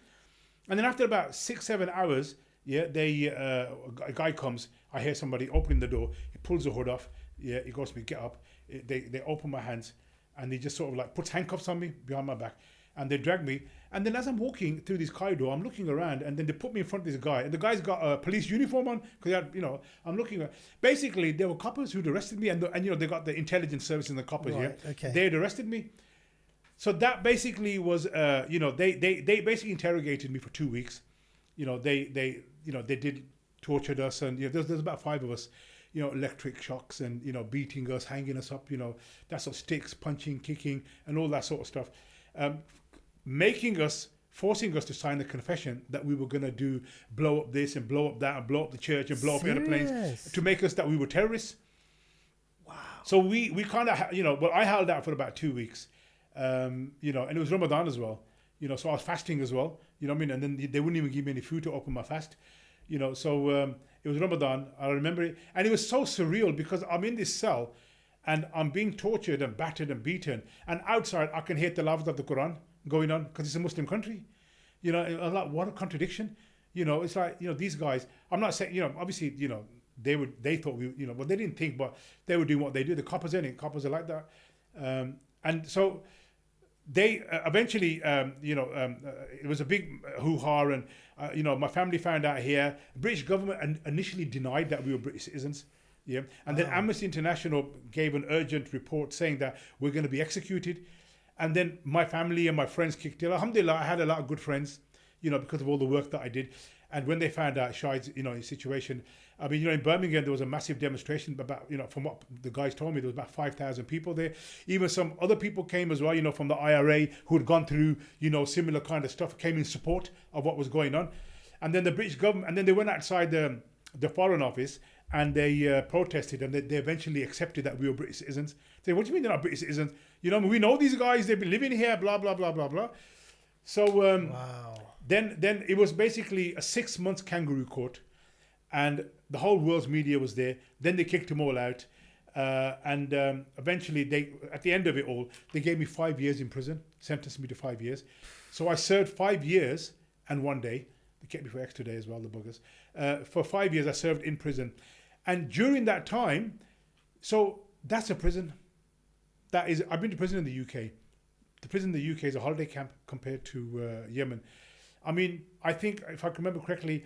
And then after about 6-7 hours, a guy comes. I hear somebody opening the door. He pulls the hood off. Yeah, he goes to me, get up. They open my hands, and he just sort of puts handcuffs on me behind my back, and they drag me. And then as I'm walking through this corridor, I'm looking around, and then they put me in front of this guy, and the guy's got a police uniform on because I'm looking. Basically, there were coppers who'd arrested me, and they got the intelligence service and the coppers. Right, yeah, okay. They had arrested me. So that basically was, they basically interrogated me for 2 weeks. They did tortured us, and there's about 5 of us, electric shocks and beating us, hanging us up, that sort of sticks, punching, kicking, and all that sort of stuff, forcing us to sign a confession that we were going to blow up this and blow up that and blow up the church and blow up airplanes to make us that we were terrorists. Wow. So we kind of I held out for about 2 weeks. And it was Ramadan as well, so I was fasting as well, and then they wouldn't even give me any food to open my fast, so it was Ramadan. I remember it, and it was so surreal because I'm in this cell and I'm being tortured and battered and beaten, and outside I can hear the tilawat of the Quran going on because it's a Muslim country. I'm like, what a contradiction. It's like, these guys, I'm not saying, obviously, they thought well, they didn't think, but they were doing what they do. The coppers are like that. And so they eventually, it was a big hoo-ha, and my family found out here. British government initially denied that we were British citizens, and then Amnesty International gave an urgent report saying that we're going to be executed, and then my family and my friends kicked in. Alhamdulillah, I had a lot of good friends, because of all the work that I did, and when they found out Shahid's, his situation. I mean, in Birmingham, there was a massive demonstration about, from what the guys told me, there was about 5,000 people there. Even some other people came as well, from the IRA who had gone through, similar kind of stuff, came in support of what was going on. And then the British government, and then they went outside the Foreign Office and they protested, and they eventually accepted that we were British citizens. They said, what do you mean they're not British citizens? We know these guys, they've been living here, blah, blah, blah, blah, blah. So wow. Then it was basically a 6 months kangaroo court. And the whole world's media was there. Then they kicked them all out. And eventually, at the end of it all, they gave me 5 years in prison, sentenced me to 5 years. So I served 5 years and 1 day. They kept me for extra day as well, the buggers. For 5 years, I served in prison. And during that time, so that's a prison. I've been to prison in the UK. The prison in the UK is a holiday camp compared to Yemen. I mean, I think, if I can remember correctly,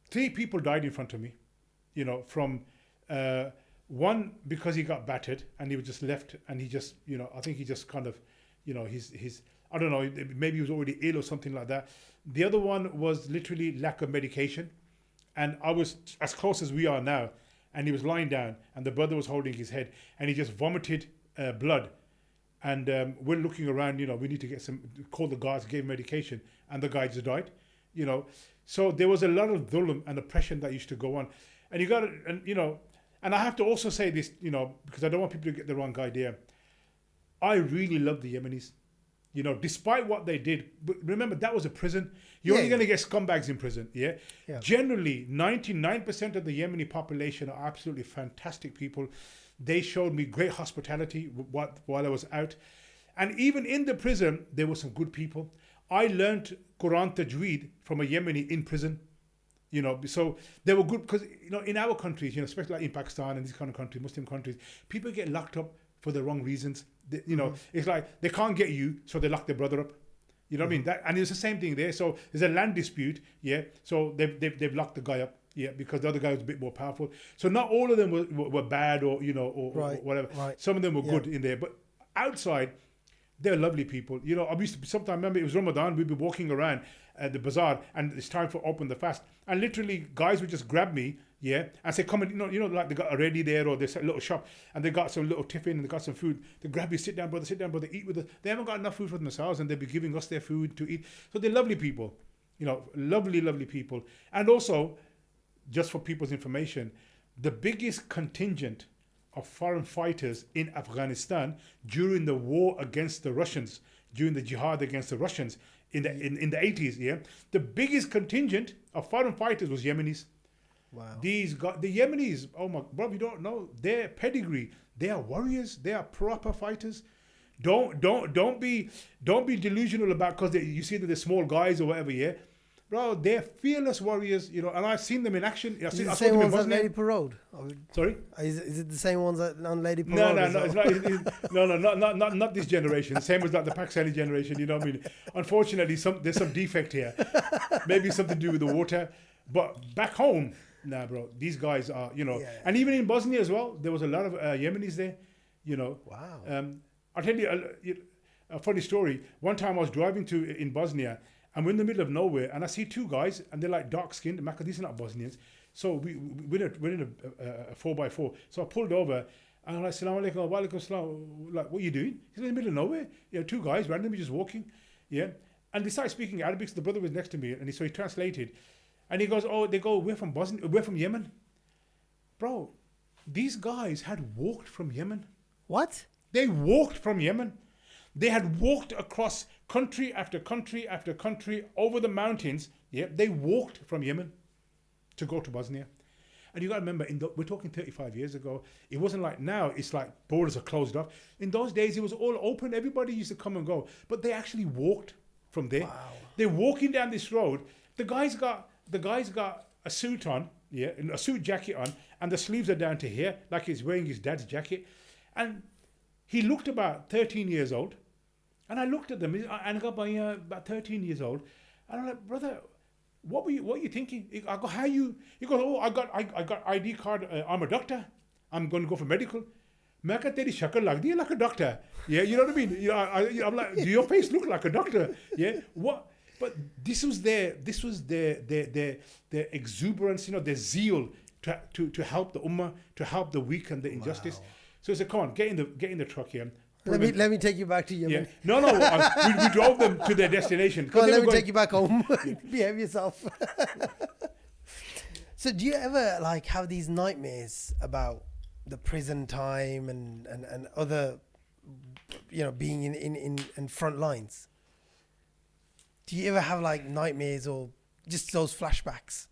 3 people died in front of me. you know, from one because he got battered and he was just left, and he just, you know, I think he just kind of, you know, his I don't know, maybe he was already ill or something like that. The other one was literally lack of medication, and I was as close as we are now, and he was lying down, and the brother was holding his head, and he just vomited blood. And we're looking around, you know, we need to get call the guards, gave medication, and the guy just died, you know. So there was a lot of dhulm and oppression that used to go on. And you got to, and you know, and I have to also say this, you know, because I don't want people to get the wrong idea. I really love the Yemenis, you know, despite what they did. But remember, that was a prison. You're only going to get scumbags in prison, yeah? Generally, 99% of the Yemeni population are absolutely fantastic people. They showed me great hospitality while I was out. And even in the prison, there were some good people. I learned Quran Tajweed from a Yemeni in prison, you know, so they were good because, you know, in our countries, you know, especially like in Pakistan and these kind of countries, Muslim countries, people get locked up for the wrong reasons. You know, it's like they can't get you, so they lock their brother up. You know what I mean? That, and it's the same thing there. So there's a land dispute, yeah. So they've locked the guy up, yeah, because the other guy was a bit more powerful. So not all of them were bad or, you know, or whatever. Right. Some of them were good in there, but outside, they're lovely people. You know, I used to sometimes remember it was Ramadan. We'd be walking around the bazaar, and it's time for open the fast, and literally guys would just grab me, yeah, and say, "Come and you know, like they got already there, or there's a little shop, and they got some little tiffin, and they got some food. They grab you, sit down, brother, eat with us. They haven't got enough food for themselves, and they'll be giving us their food to eat. So they're lovely people, you know, lovely people. And also, just for people's information, the biggest contingent of foreign fighters in Afghanistan during the war against the Russians, during the jihad against the Russians in the 80s, yeah, the biggest contingent of foreign fighters was Yemenis. Wow. These guys, the Yemenis, oh my, bro, you don't know their pedigree. They are warriors. They are proper fighters. Don't be delusional about because you see that they're small guys or whatever, yeah. Bro, they're fearless warriors, you know, and I've seen them in action. Is it the same ones at Lady Parade? Sorry? Is it the same ones on Lady Parade? No, it's not, not this generation. Same as like the Pakistani generation, you know what I mean? Unfortunately, there's some defect here. Maybe something to do with the water. But back home, nah, bro, these guys are, you know, and even in Bosnia as well, there was a lot of Yemenis there, you know. Wow. I'll tell you a funny story. One time I was driving in Bosnia, and we're in the middle of nowhere, and I see two guys, and they're like dark-skinned. Maka, these are not Bosnians. So we're in a 4x4. So I pulled over, and I'm like, "Assalamu alaikum, wa alaikum assalam." Like, what are you doing? He's in the middle of nowhere. You know, two guys randomly just walking. Yeah. And they started speaking Arabic, so the brother was next to me, and so he translated. And he goes, "Oh, they go, we're from Bosnia, we're from Yemen." Bro, these guys had walked from Yemen. What? They walked from Yemen. They had walked across country after country after country over the mountains. Yeah, they walked from Yemen to go to Bosnia. And you got to remember, we're talking 35 years ago. It wasn't like now. It's like borders are closed off. In those days, it was all open. Everybody used to come and go. But they actually walked from there. Wow. They're walking down this road. The guy's got a suit on, yeah, a suit jacket on, and the sleeves are down to here, like he's wearing his dad's jacket. And he looked about 13 years old. And I looked at them, and I got about 13 years old. And I'm like, "Brother, what are you thinking?" I go, "How you?" He goes, "Oh, I got ID card. I'm a doctor. I'm going to go for medical." मैं कहा तेरी शक्ल लग दी like a doctor. Yeah, you know what I mean? You know, I'm like, do your face look like a doctor? Yeah, what? But this was their exuberance, you know, their zeal to help the ummah, to help the weak and the injustice. Wow. So I said, "Come on, get in the truck here." Let me take you back to Yemen. Yeah. No, we drove them to their destination. Come on, let me take you back home. Behave yourself. So do you ever like have these nightmares about the prison time and other, you know, being in front lines? Do you ever have like nightmares or just those flashbacks?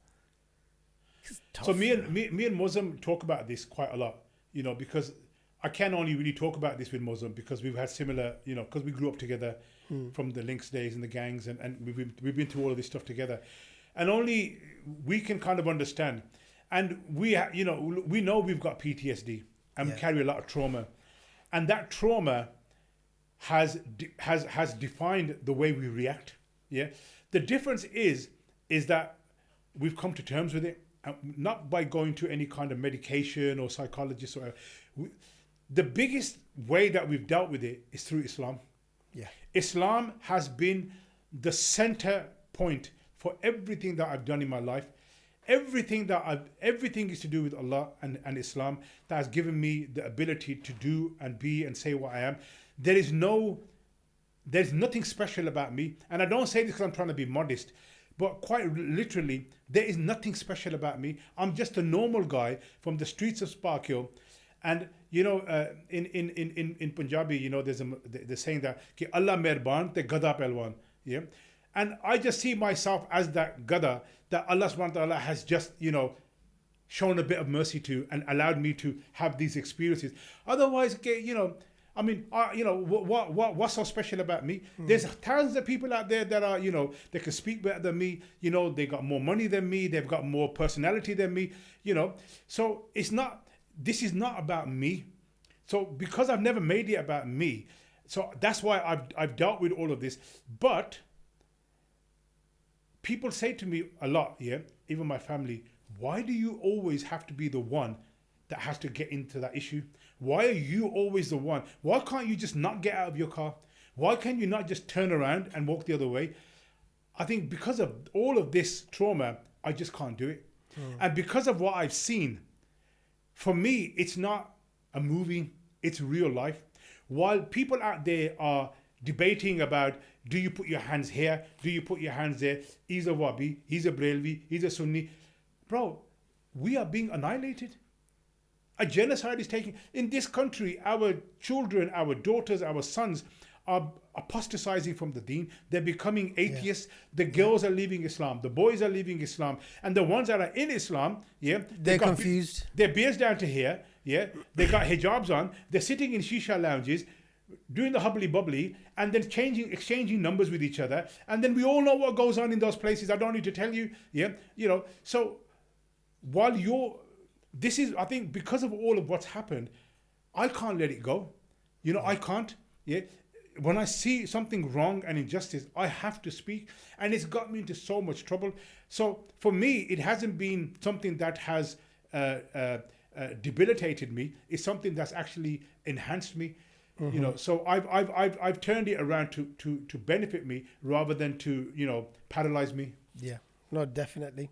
So me and Muslim talk about this quite a lot, you know, because I can only really talk about this with Muslim because we've had similar, you know, because we grew up together from the Links days and the gangs, and we've been through all of this stuff together, and only we can kind of understand. And we know we've got PTSD and we carry a lot of trauma, and that trauma has defined the way we react. Yeah, the difference is that we've come to terms with it. not by going to any kind of medication or psychologist or the biggest way that we've dealt with it is through Islam. Yeah. Islam has been the center point for everything that I've done in my life. Everything is to do with Allah and Islam that has given me the ability to do and be and say what I am. There's nothing special about me. And I don't say this because I'm trying to be modest, but quite literally, there is nothing special about me. I'm just a normal guy from the streets of Spark Hill. And you know, in Punjabi, you know, there's the saying that Ki Allah Mehrbaan te Gada Pelwan. Yeah. And I just see myself as that Gada that Allah subhanahu wa ta'ala has just, you know, shown a bit of mercy to and allowed me to have these experiences. Otherwise, you know, I mean, you know, what's so special about me? There's thousands of people out there that are, you know, they can speak better than me. You know, they got more money than me. They've got more personality than me, you know. So this is not about me. So because I've never made it about me, so that's why I've dealt with all of this. But people say to me a lot, yeah, even my family, why do you always have to be the one that has to get into that issue? Why are you always the one? Why can't you just not get out of your car? Why can you not just turn around and walk the other way? I think because of all of this trauma, I just can't do it. And because of what I've seen, for me, it's not a movie, it's real life. While people out there are debating about, do you put your hands here? Do you put your hands there? He's a Wahhabi, he's a Brelvi, he's a Sunni. Bro, we are being annihilated. A genocide is taking, in this country, our children, our daughters, our sons are apostatizing from the deen. They're becoming atheists. Yeah. The girls are leaving Islam. The boys are leaving Islam. And the ones that are in Islam, yeah, they're confused. Their beards down to here, yeah. They got hijabs on. They're sitting in shisha lounges, doing the hubbly bubbly, and then exchanging numbers with each other. And then we all know what goes on in those places. I don't need to tell you, yeah. You know, so while I think because of all of what's happened, I can't let it go. You know, I can't, yeah. When I see something wrong and injustice, I have to speak, and it's got me into so much trouble. So for me, it hasn't been something that has debilitated me. It's something that's actually enhanced me. Mm-hmm. You know, so I've turned it around to benefit me rather than to, you know, paralyze me. Yeah, no, definitely.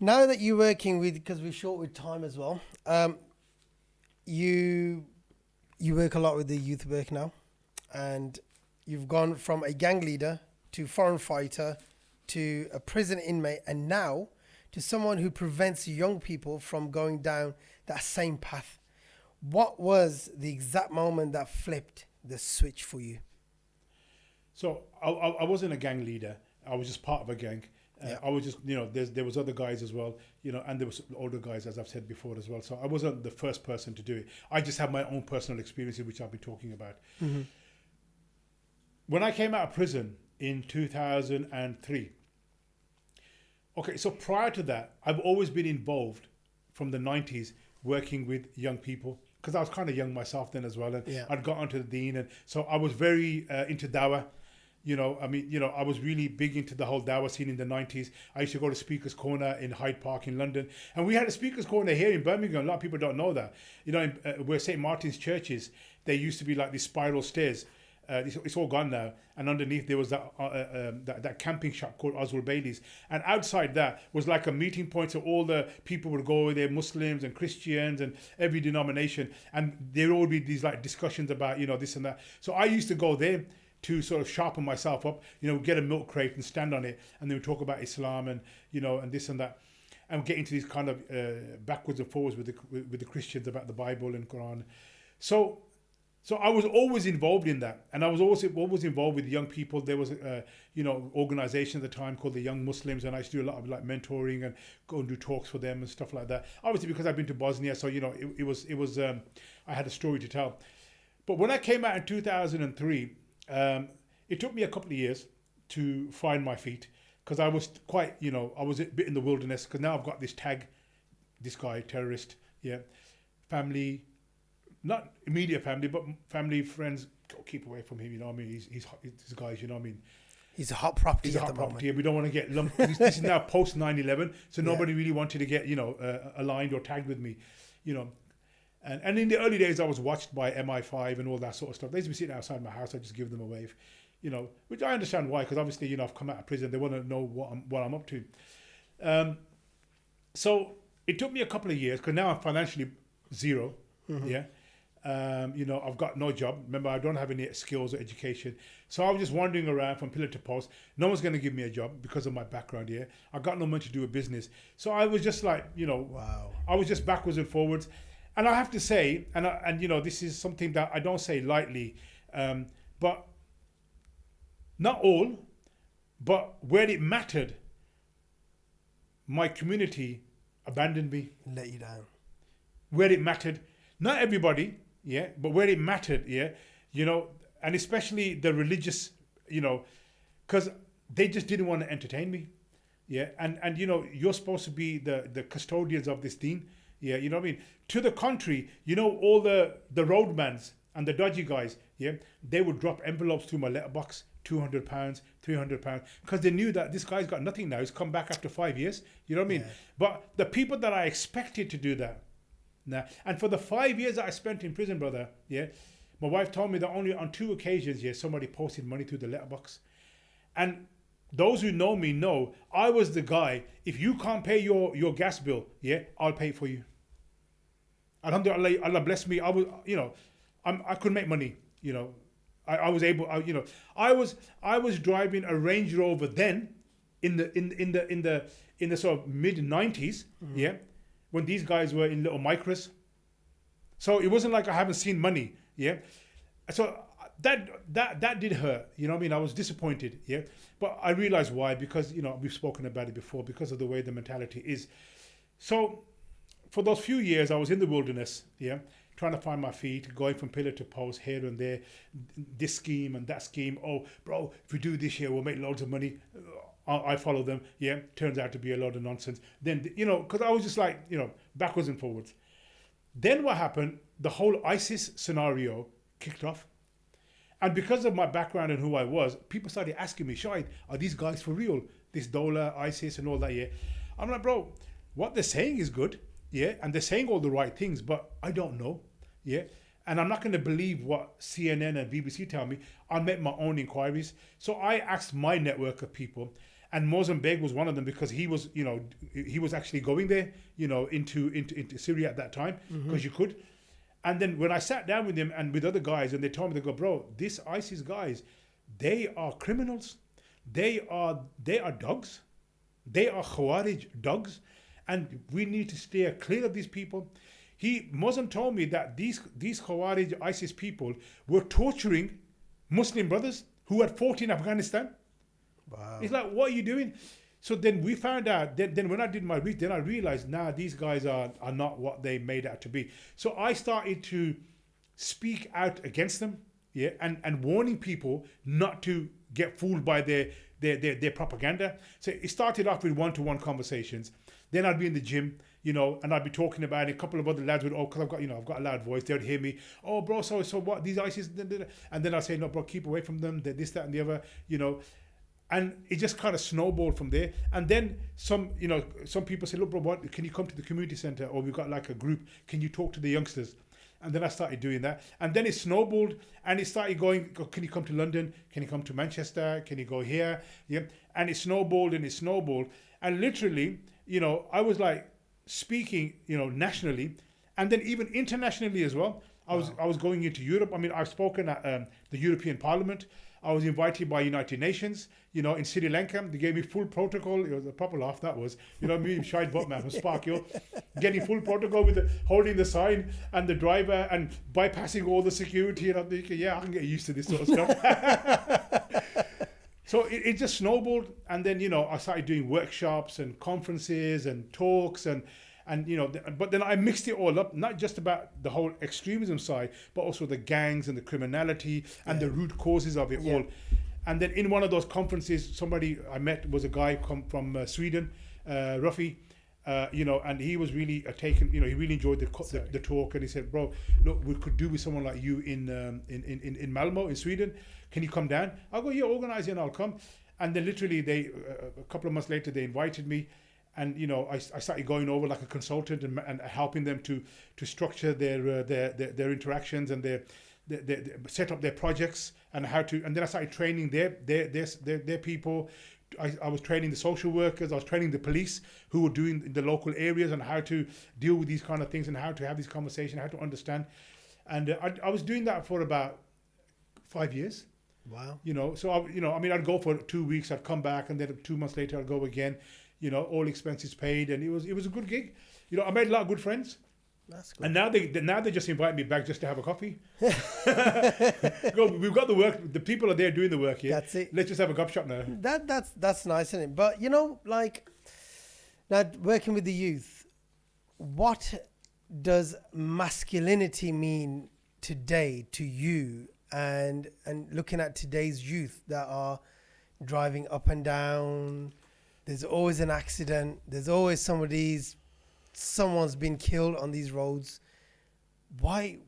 Now that you're working with, because we're short with time as well, you work a lot with the youth work now. And you've gone from a gang leader to foreign fighter to a prison inmate and now to someone who prevents young people from going down that same path. What was the exact moment that flipped the switch for you? So I wasn't a gang leader. I was just part of a gang. I was just, you know, there was other guys as well, you know, and there was older guys, as I've said before as well. So I wasn't the first person to do it. I just have my own personal experiences, which I'll be talking about. Mm-hmm. When I came out of prison in 2003, okay, so prior to that, I've always been involved from the 90s working with young people because I was kind of young myself then as well. And I'd got onto the deen. And so I was very into dawah. You know, I mean, you know, I was really big into the whole dawah scene in the 90s. I used to go to Speaker's Corner in Hyde Park in London. And we had a Speaker's Corner here in Birmingham. A lot of people don't know that. You know, where St. Martin's Church is, there used to be like these spiral stairs. It's all gone now, and underneath there was that camping shop called Oswald Bailey's, and outside that was like a meeting point, so all the people would go there, Muslims and Christians and every denomination, and there would be these like discussions about, you know, this and that. So I used to go there to sort of sharpen myself up, you know, get a milk crate and stand on it, and then we talk about Islam and, you know, and this and that, and get into these kind of backwards and forwards with the Christians about the Bible and Quran. So I was always involved in that, and I was always involved with young people. There was you know, organization at the time called the Young Muslims, and I used to do a lot of like mentoring and go and do talks for them and stuff like that. Obviously, because I've been to Bosnia, so you know, it was I had a story to tell. But when I came out in 2003, it took me a couple of years to find my feet because I was quite, you know, I was a bit in the wilderness because now I've got this tag, this guy, terrorist, yeah, family. Not immediate family, but family, friends, keep away from him, you know what I mean? He's guys, you know what I mean? He's a hot property It's a at hot the property. moment. We don't want to get lumped. This is now post 9/11, so nobody really wanted to get aligned or tagged with me, you know. And in the early days, I was watched by MI5 and all that sort of stuff. They used to be sitting outside my house. I just give them a wave, you know, which I understand why, because obviously, you know, I've come out of prison. They want to know what I'm up to. So it took me a couple of years, because now I'm financially zero. Yeah. You know, I've got no job. Remember, I don't have any skills or education. So I was just wandering around from pillar to post. No one's going to give me a job because of my background here. I got no money to do a business. So I was just like, you know, Wow. I was just backwards and forwards. And I have to say, and you know, this is something that I don't say lightly, but not all, but where it mattered, my community abandoned me. Let you down. Where it mattered, not everybody, yeah, but where it mattered, yeah, you know, and especially the religious, you know, because they just didn't want to entertain me, yeah, and you know, you're supposed to be the custodians of this deen, yeah, you know what I mean. To the contrary, you know, all the roadmans and the dodgy guys, yeah, they would drop envelopes through my letterbox, £200, £300, because they knew that this guy's got nothing now. He's come back after 5 years, you know what I mean. Yeah. But the people that I expected to do that. Now, and for the 5 years that I spent in prison, brother, yeah, my wife told me that only on 2 occasions, yeah, somebody posted money through the letterbox. And those who know me know I was the guy, if you can't pay your gas bill, yeah, I'll pay for you. Alhamdulillah, Allah bless me. I was, you know, I could make money, you know. I was able, you know, I was driving a Range Rover then in the sort of mid 90s, yeah, when these guys were in little micros. So it wasn't like I haven't seen money, yeah. So that did hurt, you know what I mean. I was disappointed, yeah, but I realized why, because you know we've spoken about it before, because of the way the mentality is. So for those few years I was in the wilderness, yeah, trying to find my feet, going from pillar to post here and there, this scheme and that scheme. Oh, bro, if we do this here, we'll make loads of money. I follow them. Yeah, turns out to be a load of nonsense. Then, you know, because I was just like, you know, backwards and forwards. Then what happened, the whole ISIS scenario kicked off. And because of my background and who I was, people started asking me, Shahid, are these guys for real? This Dola, ISIS and all that, yeah. I'm like, bro, what they're saying is good, yeah, and they're saying all the right things, but I don't know, yeah. And I'm not going to believe what CNN and BBC tell me. I make my own inquiries. So I asked my network of people, and Mozambique was one of them, because he was, you know, he was actually going there, you know, into Syria at that time, because you could. And then when I sat down with him and with other guys, and they told me, they go, bro, this ISIS guys, they are criminals. They are dogs. They are Khawarij dogs. And we need to steer clear of these people. Muslim told me that these Khawarij ISIS people were torturing Muslim brothers who had fought in Afghanistan. Wow. It's like, what are you doing? So then we found out, then when I did my research, then I realized, these guys are not what they made out to be. So I started to speak out against them, yeah, and warning people not to get fooled by their propaganda. So it started off with one-to-one conversations. Then I'd be in the gym, you know, and I'd be talking about it. A couple of other lads would, because I've got a loud voice, they would hear me. Oh, bro, so what? These ISIS, and then I'd say, no, bro, keep away from them. They're this, that, and the other, you know. And it just kind of snowballed from there. And then some people say, look, bro, what? Can you come to the community center? Or we've got like a group. Can you talk to the youngsters? And then I started doing that. And then it snowballed and it started going, can you come to London? Can you come to Manchester? Can you go here? Yeah. And it snowballed and it snowballed. And literally, you know, I was like speaking, you know, nationally and then even internationally as well. I was going into Europe. I mean, I've spoken at the European Parliament. I was invited by United Nations, you know, in Sri Lanka. They gave me full protocol. It was a proper laugh, that was. You know, me and Shahid Botman from Spark, you know, getting full protocol with holding the sign and the driver and bypassing all the security. And I'm thinking, yeah, I can get used to this sort of stuff. So it just snowballed. And then, you know, I started doing workshops and conferences and talks and you know, but then I mixed it all up, not just about the whole extremism side, but also the gangs and the criminality and the root causes of it all. And then in one of those conferences, somebody I met was a guy from Sweden, Ruffy, you know, and he was really taken, you know, he really enjoyed the talk, and he said, bro, look, we could do with someone like you in Malmo, in Sweden. Can you come down? I'll go, yeah, organize it and I'll come. And then literally a couple of months later, they invited me. And, you know, I started going over like a consultant and helping them to structure their interactions and their set up their projects and how to, and then I started training their people. I was training the social workers, I was training the police who were doing in the local areas and how to deal with these kind of things and how to have these conversations, how to understand. And I was doing that for about 5 years. Wow. You know, so I'd go for 2 weeks, I'd come back, and then 2 months later I'd go again. You know, all expenses paid, and it was a good gig. You know, I made a lot of good friends. That's good. And now they just invite me back just to have a coffee. We've got the work. The people are there doing the work here. That's it. Let's just have a gop shop now. That's nice, isn't it? But you know, like now working with the youth, what does masculinity mean today to you? And looking at today's youth that are driving up and down, there's always an accident. There's always someone's been killed on these roads. Why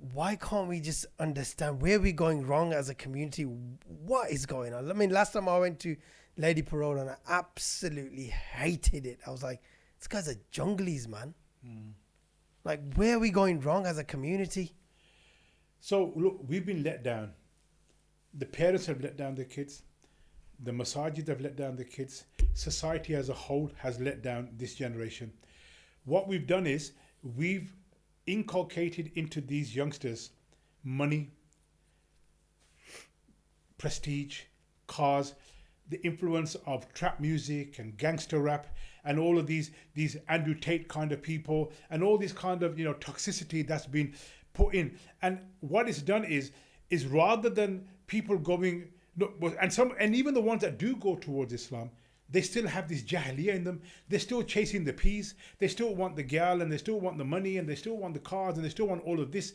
can't we just understand where we're going wrong as a community? What is going on? I mean, last time I went to Lady Parole and I absolutely hated it. I was like, this guy's a junglies, man. Like, where are we going wrong as a community? So look, we've been let down. The parents have let down their kids. The masajid have let down their kids. Society as a whole has let down this generation. What we've done is we've inculcated into these youngsters money, prestige, cars, the influence of trap music and gangster rap and all of these Andrew Tate kind of people and all this kind of, you know, toxicity that's been put in. And what it's done is rather than people going, and even the ones that do go towards Islam, they still have this jahiliyyah in them. They're still chasing the peas. They still want the gal and they still want the money and they still want the cars and they still want all of this.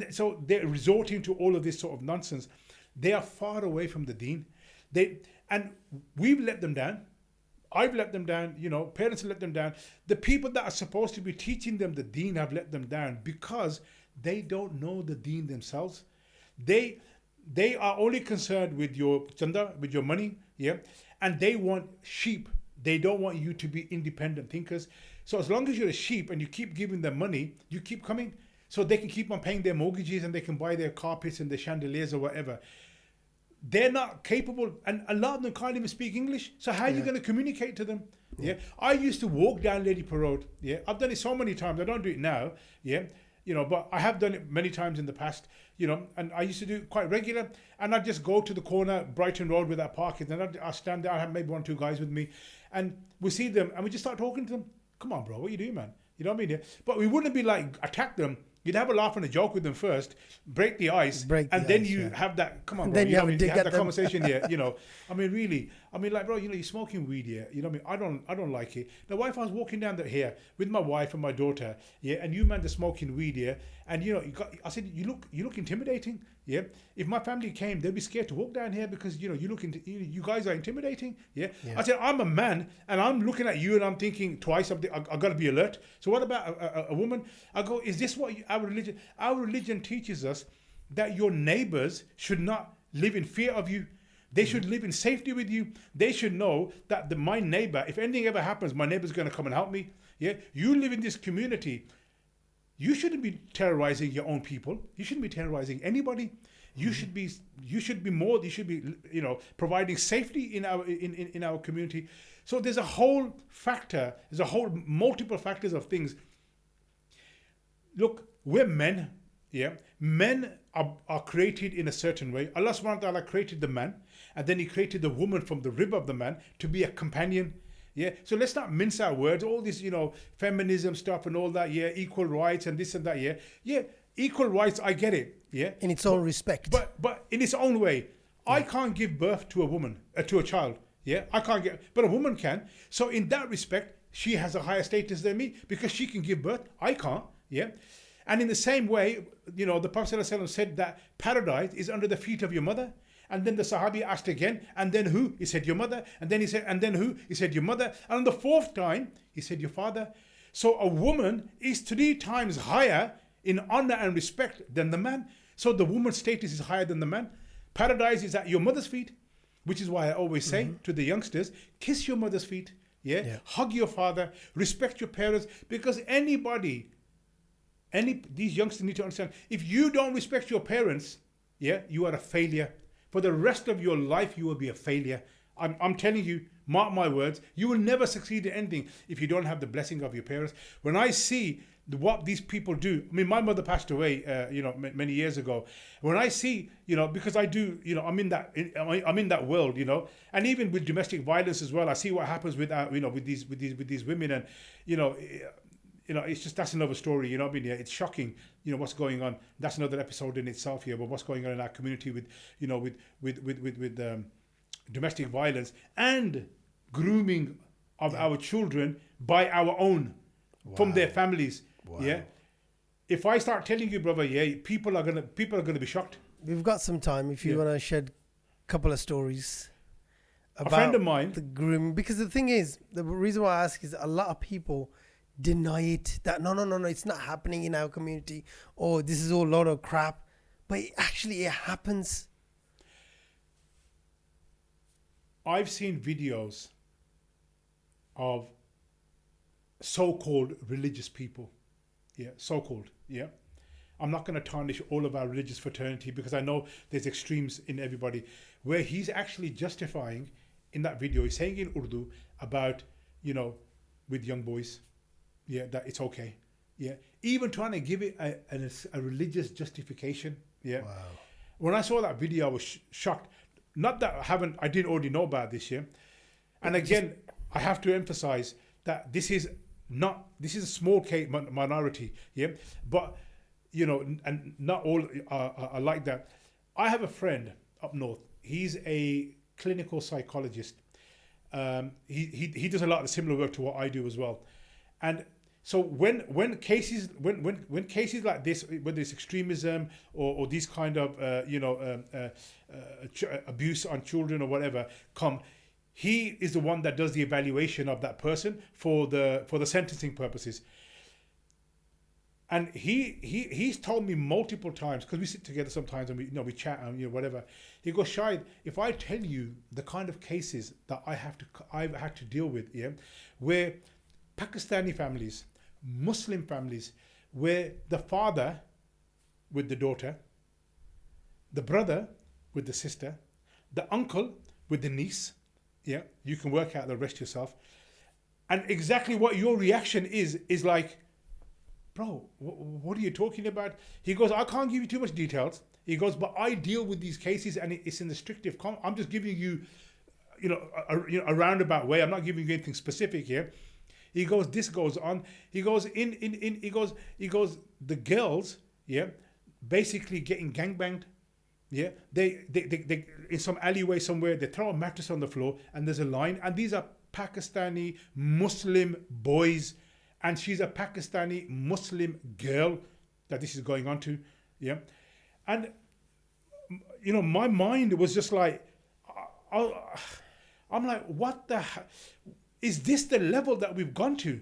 So they're resorting to all of this sort of nonsense. They are far away from the deen. And we've let them down. I've let them down. You know, parents have let them down. The people that are supposed to be teaching them the deen have let them down because they don't know the deen themselves. They are only concerned with your chanda, with your money, yeah, and they want sheep. They don't want you to be independent thinkers. So as long as you're a sheep and you keep giving them money, you keep coming, so they can keep on paying their mortgages and they can buy their carpets and their chandeliers or whatever. They're not capable, and a lot of them can't even speak English. So how are you going to communicate to them? Yeah, I used to walk down Lady Parade. Yeah, I've done it so many times. I don't do it now. Yeah, you know, but I have done it many times in the past. You know, and I used to do it quite regular. And I'd just go to the corner, Brighton Road, where that park is, and I'd stand there. I have maybe 1 or 2 guys with me, and we see them, and we just start talking to them. Come on, bro, what you doing, man? You know what I mean? Yeah? But we wouldn't be like attack them. You'd have a laugh and a joke with them first, break the ice, and then you have that. Come on, bro. Then you have that conversation here. You know, I mean, really. I mean, like, bro, you know, you're smoking weed here. You know what I mean? I don't like it. The wife, I was walking down here with my wife and my daughter. Yeah, and you man, are smoking weed here, and you know, I said, you look intimidating. Yeah, if my family came, they'd be scared to walk down here because you know you guys are intimidating. Yeah? I said, I'm a man and I'm looking at you and I'm thinking twice. I got to be alert. So what about a woman? I go, is this what our religion? Our religion teaches us that your neighbors should not live in fear of you. They should live in safety with you. They should know that my neighbor, if anything ever happens, my neighbor's going to come and help me. Yeah, you live in this community. You shouldn't be terrorizing your own people. You shouldn't be terrorizing anybody. You should be you know, providing safety in our community. So there's a whole multiple factors of things. Look, we're men. Yeah, men are created in a certain way. Allah subhanahu wa ta'ala created the man, and then he created the woman from the rib of the man to be a companion. Yeah, so let's not mince our words. All this, you know, feminism stuff and all that. Yeah, equal rights and this and that. Yeah, equal rights. I get it. Yeah, in its own respect. But in its own way, I can't give birth to a woman, to a child. Yeah, I can't but a woman can. So in that respect, she has a higher status than me because she can give birth. I can't. Yeah. And in the same way, you know, the Prophet ﷺ said that paradise is under the feet of your mother. And then the Sahabi asked again, and then who? He said, your mother. And then he said, and then who? He said, your mother. And on the 4th time, he said, your father. So a woman is 3 times higher in honor and respect than the man. So the woman's status is higher than the man. Paradise is at your mother's feet. which is why I always say to the youngsters, kiss your mother's feet, hug your father, respect your parents, because these youngsters need to understand, if you don't respect your parents, you are a failure. For the rest of your life, you will be a failure. I'm telling you, mark my words, you will never succeed in anything if you don't have the blessing of your parents. When I see what these people do, I mean, my mother passed away, many years ago. When I see, because I do, I'm in that world, and even with domestic violence as well, I see what happens with, with these women, and, it's just, that's another story, I mean, it's shocking, what's going on. That's another episode in itself here, but what's going on in our community with, with domestic violence and grooming of our children by our own, from their families. If I start telling you, brother, people are gonna be shocked. We've got some time if you want to shed a couple of stories about a friend of mine, the grooming, because the thing is, the reason why I ask is a lot of people deny it, that no, it's not happening in our community, or this is all a lot of crap, but it happens. I've seen videos of so-called religious people, so-called, I'm not going to tarnish all of our religious fraternity, because I know there's extremes in everybody, where he's actually justifying in that video, he's saying in Urdu about, with young boys, that it's okay, even trying to give it a religious justification, Wow. When I saw that video, I was shocked. Not that I didn't already know about this, and again, I have to emphasize that this is a small case minority, but and not all are like that. I have a friend up north. He's a clinical psychologist. He does a lot of similar work to what I do as well, and so when cases like this, whether it's extremism or these kind of abuse on children or whatever come, he is the one that does the evaluation of that person for the sentencing purposes. And he's told me multiple times, because we sit together sometimes and we chat and whatever. He goes, Shahid, if I tell you the kind of cases that I've had to deal with, where Pakistani families, Muslim families, where the father with the daughter, the brother with the sister, the uncle with the niece, you can work out the rest yourself. And exactly what your reaction is like, bro, what are you talking about? He goes, I can't give you too much details. He goes, but I deal with these cases and it's in the strictive. I'm just giving you, a roundabout way. I'm not giving you anything specific here. He goes, this goes on. He goes, he goes, the girls, basically getting gangbanged. They in some alleyway somewhere, they throw a mattress on the floor and there's a line, and these are Pakistani Muslim boys, and she's a Pakistani Muslim girl that this is going on to, and my mind was just like, I'm like, what the hell? Is this the level that we've gone to?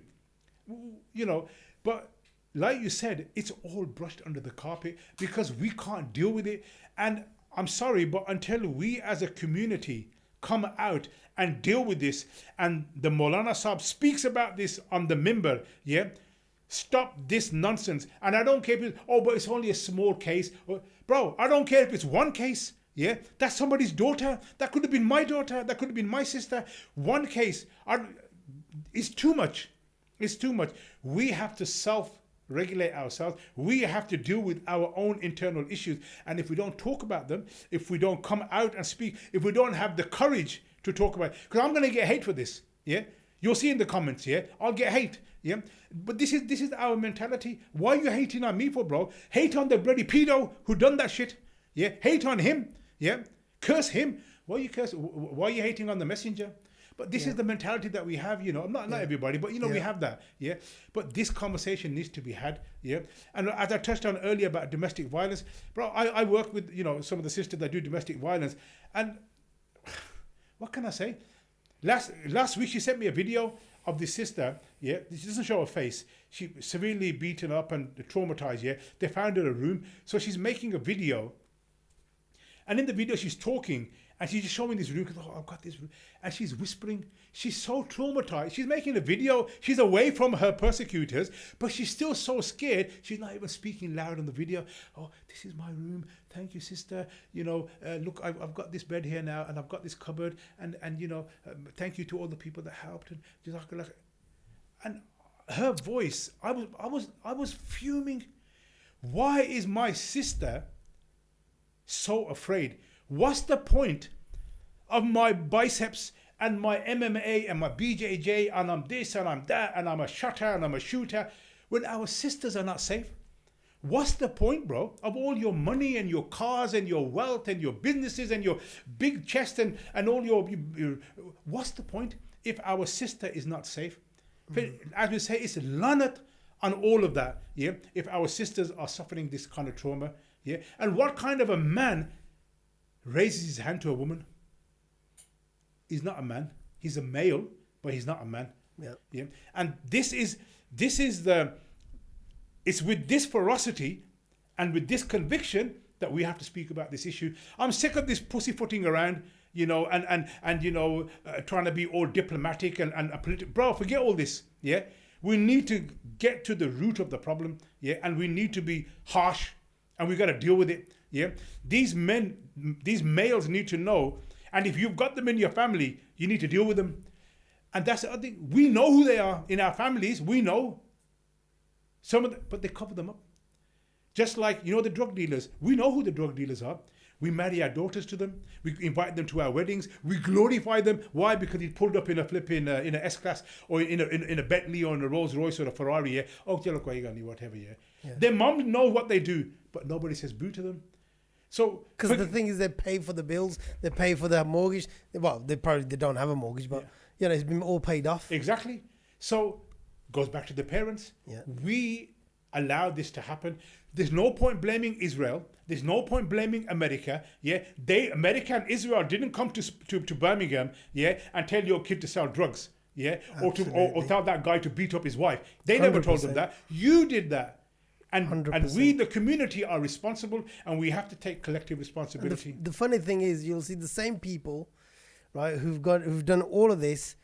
But like you said, it's all brushed under the carpet because we can't deal with it. And I'm sorry, but until we as a community come out and deal with this, and the Maulana Sahib speaks about this on the mimbar, stop this nonsense. And I don't care if but it's only a small case. Bro, I don't care if it's one case. That's somebody's daughter. That could have been my daughter. That could have been my sister. One case. It's too much. It's too much. We have to self-regulate ourselves. We have to deal with our own internal issues. And if we don't talk about them, if we don't come out and speak, if we don't have the courage to talk about it, because I'm going to get hate for this. You'll see in the comments. I'll get hate. But this is our mentality. Why are you hating on me for, bro? Hate on the bloody pedo who done that shit. Hate on him. Curse him. Why are you hating on the messenger? But this is the mentality that we have, not everybody, but we have that. But this conversation needs to be had. And as I touched on earlier about domestic violence, bro, I work with some of the sisters that do domestic violence, and what can I say? Last week she sent me a video of this sister. She doesn't show her face. She severely beaten up and traumatized. They found her a room, so she's making a video. And in the video, she's talking, And she just showed me this room, because, oh, I've got this room. And she's whispering. She's so traumatized. She's making a video. She's away from her persecutors, but she's still so scared. She's not even speaking loud on the video. Oh, this is my room. Thank you, sister. You know, look, I've got this bed here now, and I've got this cupboard. And you know, thank you to all the people that helped. And jazakallah. And her voice, I was fuming. Why is my sister so afraid? What's the point of my biceps and my MMA and my BJJ and I'm this and I'm that and I'm a shutter and I'm a shooter when our sisters are not safe? What's the point, bro, of all your money and your cars and your wealth and your businesses and your big chest and all your what's the point if our sister is not safe? As we say, it's lanat on all of that, yeah? If our sisters are suffering this kind of trauma, yeah? And what kind of a man raises his hand to a woman? He's not a man. He's a male, but he's not a man. Yeah. Yeah. And it's with this ferocity and with this conviction that we have to speak about this issue. I'm sick of this pussyfooting around, you know, and you know, trying to be all diplomatic and political. Bro, forget all this. Yeah. We need to get to the root of the problem. Yeah. And we need to be harsh, and we got to deal with it. Yeah, these males need to know, and if you've got them in your family, you need to deal with them. And that's the other thing. We know who they are in our families. We know some of them, but they cover them up. Just like, you know, the drug dealers. We know who the drug dealers are. We marry our daughters to them. We invite them to our weddings. We glorify them. Why? Because he pulled up in a in an S-Class or in a Bentley or in a Rolls Royce or a Ferrari. Yeah. Oh, whatever. Yeah. Their moms know what they do, but nobody says boo to them. So, because the thing is, they pay for the bills, they pay for their mortgage. Well, they don't have a mortgage, but you know, it's been all paid off. Exactly. So, goes back to the parents. Yeah. We allowed this to happen. There's no point blaming Israel. There's no point blaming America. Yeah, America and Israel didn't come to Birmingham. Yeah, and tell your kid to sell drugs. Yeah, or tell that guy to beat up his wife. They never told them that. You did that. And we, the community, are responsible, and we have to take collective responsibility. The funny thing is, you'll see the same people, right, who've done all of this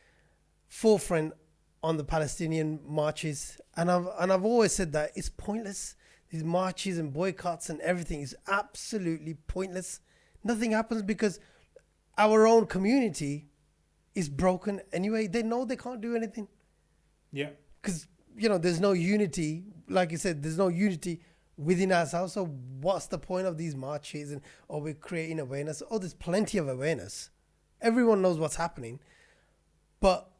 forefront on the Palestinian marches, and I've always said that it's pointless. These marches and boycotts and everything is absolutely pointless. Nothing happens because our own community is broken anyway. They know they can't do anything. Yeah. Because, you know, there's no unity. Like you said, there's no unity within ourselves. So what's the point of these marches? And we're creating awareness. Oh, there's plenty of awareness. Everyone knows what's happening. But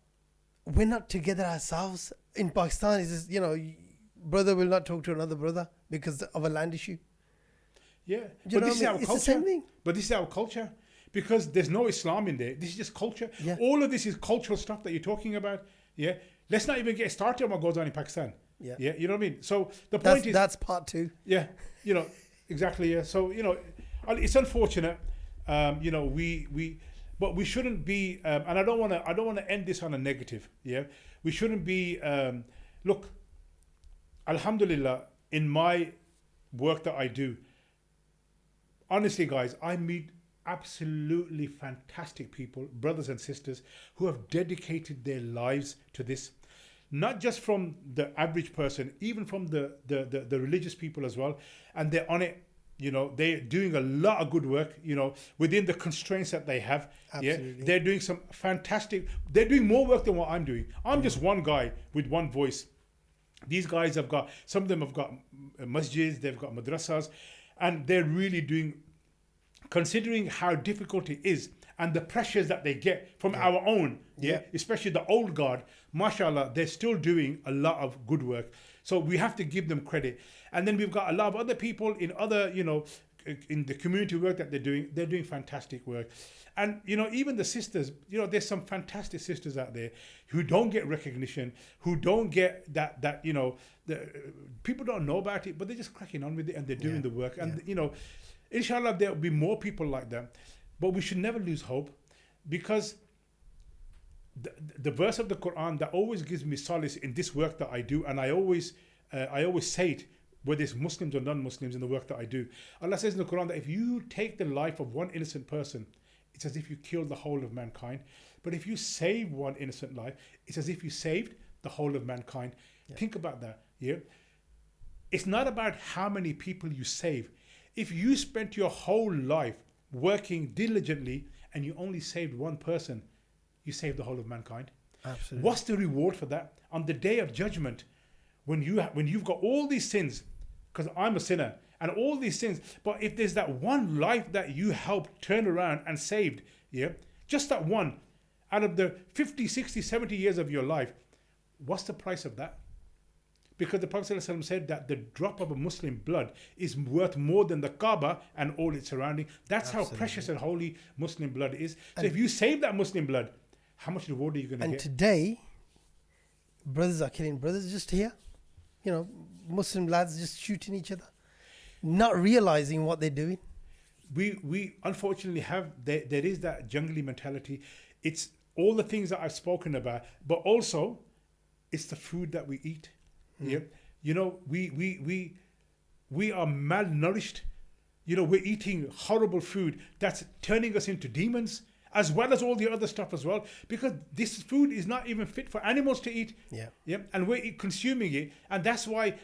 we're not together ourselves. In Pakistan, it's just, you know, brother will not talk to another brother because of a land issue. Yeah. But this is our culture. It's the same thing. But this is our culture. Because there's no Islam in there. This is just culture. Yeah. All of this is cultural stuff that you're talking about. Yeah. Let's not even get started on what goes on in Pakistan. Yeah. Yeah. You know what I mean? So the point is... That's part two. Yeah. You know, exactly. Yeah. So, you know, it's unfortunate. You know, but we shouldn't be, and I don't want to end this on a negative. Yeah. We shouldn't be, look, alhamdulillah, in my work that I do, honestly, guys, I meet absolutely fantastic people, brothers and sisters, who have dedicated their lives to this. Not just from the average person, even from the religious people as well. And they're on it, you know, they're doing a lot of good work, you know, within the constraints that they have. Absolutely. Yeah, they're doing some fantastic, they're doing more work than what I'm doing. I'm just one guy with one voice. These guys have got, some of them have got masjids, they've got madrasas, and they're really doing, considering how difficult it is and the pressures that they get from our own, especially the old guard, mashallah, they're still doing a lot of good work. So we have to give them credit. And then we've got a lot of other people in other, you know, in the community work that they're doing fantastic work. And, you know, even the sisters, you know, there's some fantastic sisters out there who don't get recognition, who don't get that you know, people don't know about it, but they're just cracking on with it and they're doing the work. And, you know, inshallah, there will be more people like that. But we should never lose hope, because the verse of the Quran that always gives me solace in this work that I do, and I always say it, whether it's Muslims or non-Muslims, in the work that I do. Allah says in the Quran that if you take the life of one innocent person, it's as if you killed the whole of mankind. But if you save one innocent life, it's as if you saved the whole of mankind. Yeah. Think about that. Yeah. It's not about how many people you save. If you spent your whole life working diligently and you only saved one person, you saved the whole of mankind. Absolutely. What's the reward for that? On the day of judgment, when you've got all these sins, because I'm a sinner, and all these sins, but if there's that one life that you helped turn around and saved, yeah, just that one, out of the 50, 60, 70 years of your life, what's the price of that? Because the Prophet ﷺ said that the drop of a Muslim blood is worth more than the Kaaba and all its surrounding. That's Absolutely. how precious and holy Muslim blood is. So if you save that Muslim blood, how much reward are you going to And get? today, brothers are killing brothers just here. You know, Muslim lads just shooting each other, not realizing what they're doing. We unfortunately have, there is that jungly mentality. It's all the things that I've spoken about, but also it's the food that we eat. Yeah, you know, we are malnourished. You know, we're eating horrible food that's turning us into demons, as well as all the other stuff as well, because this food is not even fit for animals to eat. Yeah. And we're consuming it, and that's why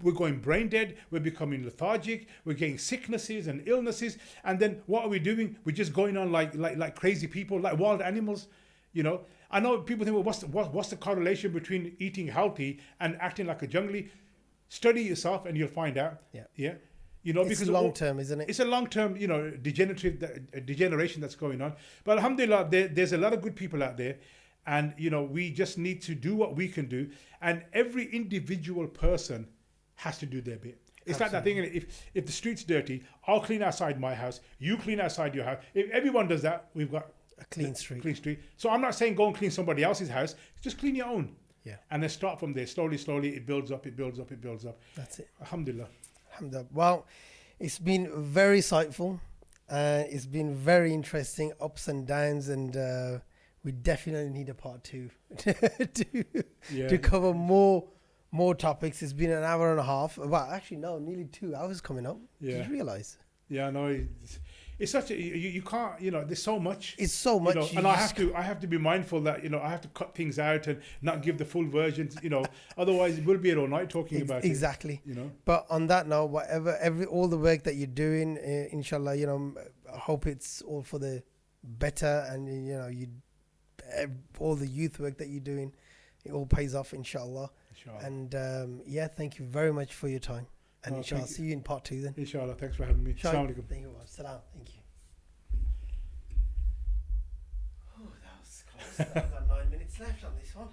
we're going brain dead. We're becoming lethargic. We're getting sicknesses and illnesses, and then what are we doing? We're just going on like crazy people, like wild animals. You know, I know people think, well, what's the correlation between eating healthy and acting like a jungly? Study yourself, and you'll find out. Yeah. You know, It's because long term, isn't it? It's a long term, you know, degeneration that's going on. But alhamdulillah, there's a lot of good people out there, and you know, we just need to do what we can do, and every individual person has to do their bit. It's like that thing. If the street's dirty, I'll clean outside my house. You clean outside your house. If everyone does that, we've got A clean street. Clean street. So I'm not saying go and clean somebody else's house. Just clean your own. Yeah. And then start from there. Slowly, it builds up. It builds up. It builds up. That's it. Alhamdulillah. Alhamdulillah. Well, it's been very insightful. It's been very interesting, ups and downs, and we definitely need a part two to cover more topics. It's been an hour and a half. Well, actually, no, nearly 2 hours coming up. Yeah. Did you realize? Yeah, no, it's such a you can't, you know, there's so much. It's so much. You know, and I have to be mindful that, you know, I have to cut things out and not give the full versions, you know, otherwise we'll be here all night talking about exactly. it. You know. But on that note, all the work that you're doing, inshallah, you know, I hope it's all for the better, and you know, all the youth work that you're doing, it all pays off, inshallah. And thank you very much for your time. And inshallah, see you in part 2 then. Inshallah, thanks for having me. Assalamu alaikum. Thank you. Salam. Thank you. Oh, that was close. I've got 9 minutes left on this one.